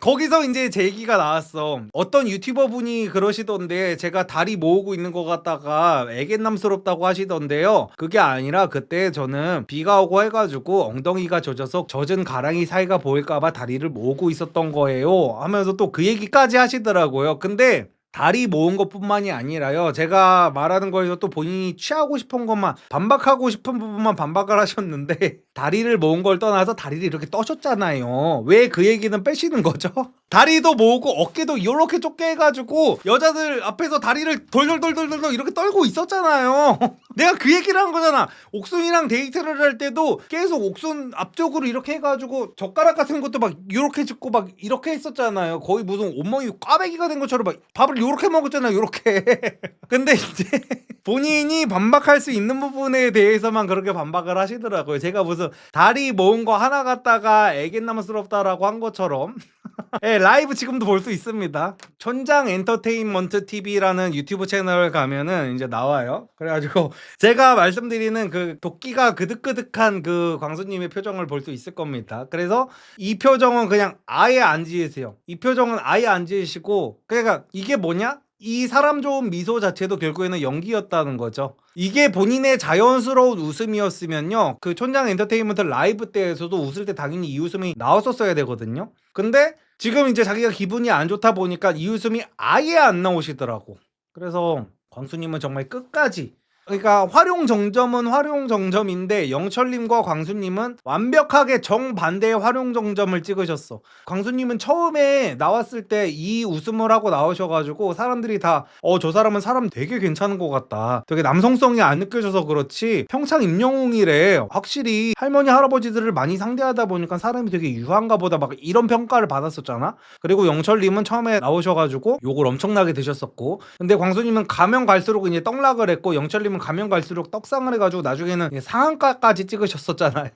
거기서 이제 제 얘기가 나왔어. 어떤 유튜버 분이 그러시던데 제가 다리 모으고 있는 것 같다가 애견남스럽다고 하시던데요. 그게 아니라 그때 저는 비가 오고 해가지고 엉덩이가 젖어서 젖은 가랑이 사이가 보일까봐 다리를 모으고 있었던 거예요 하면서 또 그 얘기까지 하시더라고요. 근데 다리 모은 것뿐만이 아니라요. 제가 말하는 거에서 또 본인이 취하고 싶은 것만 반박하고 싶은 부분만 반박을 하셨는데 다리를 모은 걸 떠나서 다리를 이렇게 떠셨잖아요. 왜 그 얘기는 빼시는 거죠? 다리도 모으고 어깨도 이렇게 좁게 해가지고 여자들 앞에서 다리를 돌돌돌돌돌 이렇게 떨고 있었잖아요. 내가 그 얘기를 한 거잖아. 옥순이랑 데이트를 할 때도 계속 옥순 앞쪽으로 이렇게 해가지고 젓가락 같은 것도 막 이렇게 짚고 막 이렇게 했었잖아요. 거의 무슨 온몸이 꽈배기가 된 것처럼 막 밥을 요렇게 먹었잖아요. 요렇게. 근데 이제 본인이 반박할 수 있는 부분에 대해서만 그렇게 반박을 하시더라고요. 제가 무슨 다리 모은 거 하나 갖다가 애견남스럽다라고 한 것처럼 네, 라이브 지금도 볼 수 있습니다. 촌장 엔터테인먼트 TV라는 유튜브 채널 가면은 이제 나와요. 그래가지고 제가 말씀드리는 그 도끼가 그득그득한 그 광수님의 표정을 볼 수 있을 겁니다. 그래서 이 표정은 그냥 아예 안 지으세요. 이 표정은 아예 안 지으시고 그러니까 이게 뭐냐? 이 사람 좋은 미소 자체도 결국에는 연기였다는 거죠. 이게 본인의 자연스러운 웃음이었으면요 그 촌장 엔터테인먼트 라이브 때에서도 웃을 때 당연히 이 웃음이 나왔었어야 되거든요. 근데 지금 이제 자기가 기분이 안 좋다 보니까 이 웃음이 아예 안 나오시더라고. 그래서 광수님은 정말 끝까지 그러니까 활용정점은 활용정점인데 영철님과 광수님은 완벽하게 정반대의 활용정점을 찍으셨어. 광수님은 처음에 나왔을 때 이 웃음을 하고 나오셔가지고 사람들이 다 저 사람은 사람 되게 괜찮은 것 같다. 되게 남성성이 안 느껴져서 그렇지 평창 임영웅이래. 확실히 할머니 할아버지들을 많이 상대하다 보니까 사람이 되게 유한가 보다 막 이런 평가를 받았었잖아. 그리고 영철님은 처음에 나오셔가지고 욕을 엄청나게 드셨었고 근데 광수님은 가면 갈수록 이제 떡락을 했고 영철님 가면 갈수록 떡상을 해가지고 나중에는 상한가까지 찍으셨었잖아요.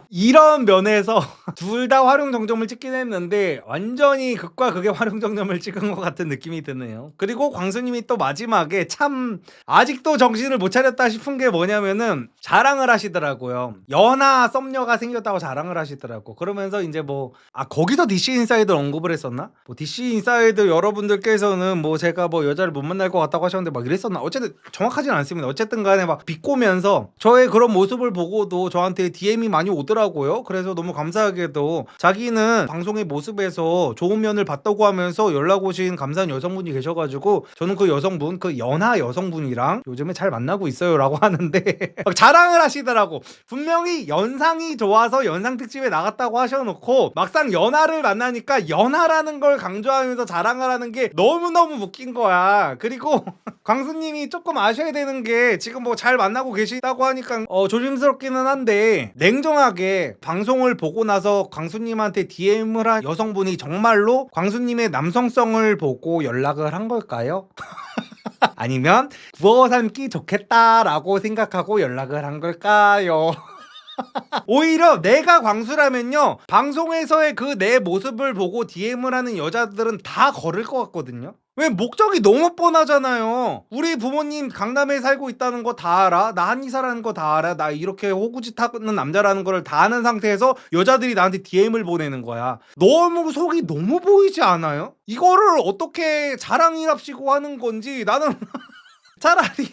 이런 면에서 둘 다 활용정점을 찍긴 했는데 완전히 극과 극의 활용정점을 찍은 것 같은 느낌이 드네요. 그리고 광수님이 또 마지막에 참 아직도 정신을 못 차렸다 싶은 게 뭐냐면은 자랑을 하시더라고요. 연하 썸녀가 생겼다고 자랑을 하시더라고. 그러면서 이제 뭐 거기서 DC 인사이드 언급을 했었나? 뭐 DC 인사이드 여러분들께서는 뭐 제가 뭐 여자를 못 만날 것 같다고 하셨는데 막 이랬었나? 어쨌든 정확하진 않습니다. 어쨌든 간에 막 비꼬면서 저의 그런 모습을 보고도 저한테 DM이 많이 오더라고요. 그래서 너무 감사하게도 자기는 방송의 모습에서 좋은 면을 봤다고 하면서 연락 오신 감사한 여성분이 계셔가지고 저는 그 여성분, 그 연하 여성분이랑 요즘에 잘 만나고 있어요 라고 하는데 막 자랑을 하시더라고. 분명히 연상이 좋아서 연상 특집에 나갔다고 하셔놓고 막상 연하를 만나니까 연하라는 걸 강조하면서 자랑을 하는 게 너무너무 웃긴 거야. 그리고 광수님이 조금 아셔야 되는 게 지금 뭐 잘 만나고 계시다고 하니까 조심스럽기는 한데 냉정하게 방송을 보고 나서 광수님한테 DM을 한 여성분이 정말로 광수님의 남성성을 보고 연락을 한 걸까요? 아니면 구워 삶기 좋겠다라고 생각하고 연락을 한 걸까요? 오히려 내가 광수라면요 방송에서의 그 내 모습을 보고 DM을 하는 여자들은 다 거를 것 같거든요. 왜? 목적이 너무 뻔하잖아요. 우리 부모님 강남에 살고 있다는 거 다 알아. 나 한의사라는 거 다 알아. 나 이렇게 호구짓 하는 남자라는 거를 다 아는 상태에서 여자들이 나한테 DM을 보내는 거야. 너무 속이 너무 보이지 않아요? 이거를 어떻게 자랑이랍시고 하는 건지 나는 차라리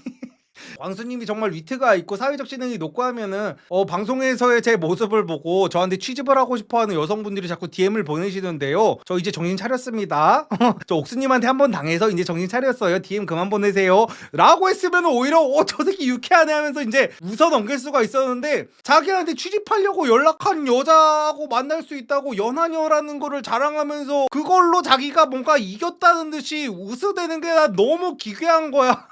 광수님이 정말 위트가 있고 사회적 지능이 높고 하면은 방송에서의 제 모습을 보고 저한테 취집을 하고 싶어하는 여성분들이 자꾸 DM을 보내시는데요. 저 이제 정신 차렸습니다. 저 옥수님한테 한번 당해서 이제 정신 차렸어요. DM 그만 보내세요. 라고 했으면 오히려 저 새끼 유쾌하네 하면서 이제 웃어 넘길 수가 있었는데 자기한테 취집하려고 연락한 여자하고 만날 수 있다고 연하녀라는 거를 자랑하면서 그걸로 자기가 뭔가 이겼다는 듯이 웃으대는 게 나 너무 기괴한 거야.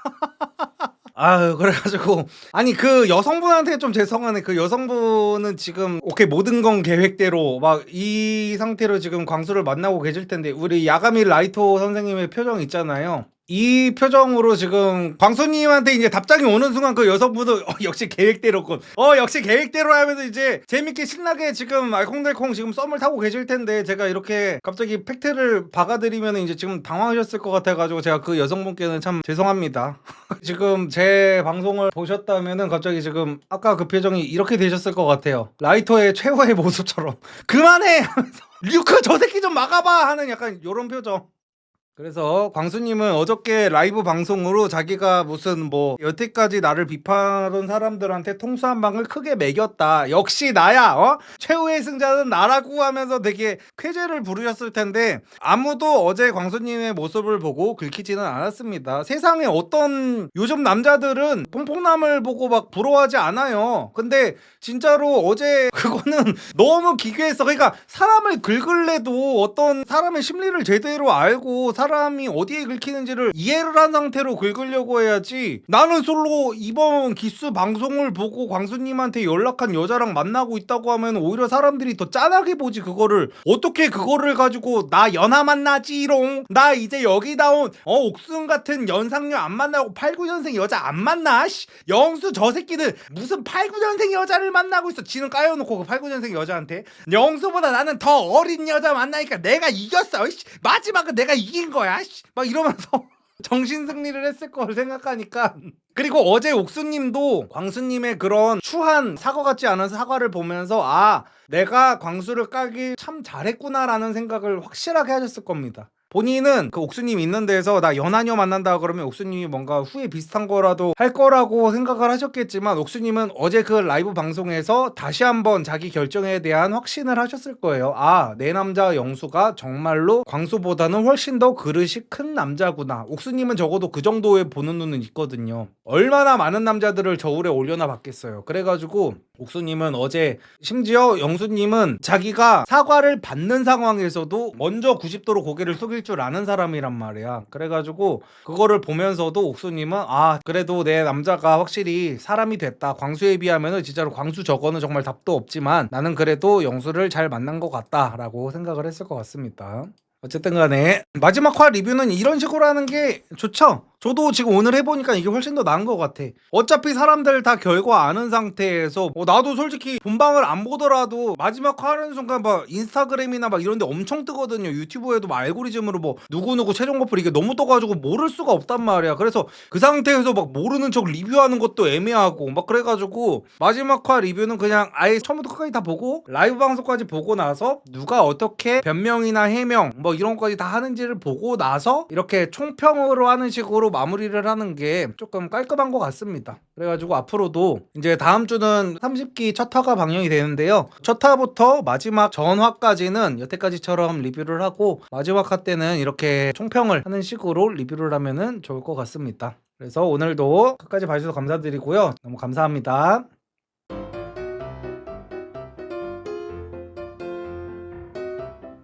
아유, 그래가지고 아니 그 여성분한테 좀 죄송하네. 그 여성분은 지금 오케이 모든 건 계획대로 막 이 상태로 지금 광수를 만나고 계실 텐데 우리 야가미 라이토 선생님의 표정 있잖아요. 이 표정으로 지금 광수님한테 이제 답장이 오는 순간 그 여성분은 역시 계획대로군. 역시 계획대로 하면서 이제 재밌게 신나게 지금 알콩달콩 지금 썸을 타고 계실 텐데 제가 이렇게 갑자기 팩트를 박아드리면 이제 지금 당황하셨을 것 같아가지고 제가 그 여성분께는 참 죄송합니다. 지금 제 방송을 보셨다면은 갑자기 지금 아까 그 표정이 이렇게 되셨을 것 같아요. 라이터의 최후의 모습처럼 그만해 하면서 류크 저 새끼 좀 막아봐 하는 약간 요런 표정. 그래서 광수님은 어저께 라이브 방송으로 자기가 무슨 뭐 여태까지 나를 비판하던 사람들한테 통수 한 방을 크게 매겼다. 역시 나야. 최후의 승자는 나라고 하면서 되게 쾌재를 부르셨을 텐데 아무도 어제 광수님의 모습을 보고 긁히지는 않았습니다. 세상에 어떤 요즘 남자들은 퐁퐁남을 보고 막 부러워하지 않아요. 근데 진짜로 어제 그거는 너무 기괴했어. 그러니까 사람을 긁을래도 어떤 사람의 심리를 제대로 알고 사람이 어디에 긁히는지를 이해를 한 상태로 긁으려고 해야지. 나는 솔로 이번 기수 방송을 보고 광수님한테 연락한 여자랑 만나고 있다고 하면 오히려 사람들이 더 짠하게 보지. 그거를 어떻게 그거를 가지고 나 연하 만나지롱, 나 이제 여기 나온 옥순 같은 연상녀 안 만나고 89년생 여자 안 만나. 영수 저 새끼들 무슨 89년생 여자를 만나고 있어. 지는 까여놓고 그 89년생 여자한테 영수보다 나는 더 어린 여자 만나니까 내가 이겼어. 마지막은 내가 이긴 거야. 막 이러면서 정신승리를 했을 걸 생각하니까. 그리고 어제 옥수님도 광수님의 그런 추한 사과 같지 않은 사과를 보면서 내가 광수를 까길 참 잘했구나라는 생각을 확실하게 하셨을 겁니다. 본인은 그 옥수님 있는 데서 나 연하녀 만난다 그러면 옥수님이 뭔가 후회 비슷한 거라도 할 거라고 생각을 하셨겠지만 옥수님은 어제 그 라이브 방송에서 다시 한번 자기 결정에 대한 확신을 하셨을 거예요. 내 남자 영수가 정말로 광수보다는 훨씬 더 그릇이 큰 남자구나. 옥수님은 적어도 그 정도의 보는 눈은 있거든요. 얼마나 많은 남자들을 저울에 올려놔 봤겠어요. 그래가지고 옥수님은 어제 심지어 영수님은 자기가 사과를 받는 상황에서도 먼저 90도로 고개를 숙일 줄 아는 사람이란 말이야. 그래가지고 그거를 보면서도 옥수님은 그래도 내 남자가 확실히 사람이 됐다. 광수에 비하면은 진짜로 광수 저거는 정말 답도 없지만 나는 그래도 영수를 잘 만난 것 같다라고 생각을 했을 것 같습니다. 어쨌든 간에 마지막 화 리뷰는 이런 식으로 하는 게 좋죠? 저도 지금 오늘 해보니까 이게 훨씬 더 나은 것 같아. 어차피 사람들 다 결과 아는 상태에서 나도 솔직히 본방을 안 보더라도 마지막 하는 순간 막 인스타그램이나 막 이런 데 엄청 뜨거든요. 유튜브에도 막 알고리즘으로 뭐 누구누구 최종 커플 이게 너무 떠가지고 모를 수가 없단 말이야. 그래서 그 상태에서 막 모르는 척 리뷰하는 것도 애매하고 막 그래가지고 마지막 화 리뷰는 그냥 아예 처음부터 끝까지 다 보고 라이브 방송까지 보고 나서 누가 어떻게 변명이나 해명 뭐 이런 것까지 다 하는지를 보고 나서 이렇게 총평으로 하는 식으로 정도로 마무리를 하는 게 조금 깔끔한 것 같습니다. 그래가지고 앞으로도 이제 다음 주는 30기 첫 화가 방영이 되는데요. 첫 화부터 마지막 전화까지는 여태까지처럼 리뷰를 하고 마지막 화 때는 이렇게 총평을 하는 식으로 리뷰를 하면은 좋을 것 같습니다. 그래서 오늘도 끝까지 봐주셔서 감사드리고요. 너무 감사합니다.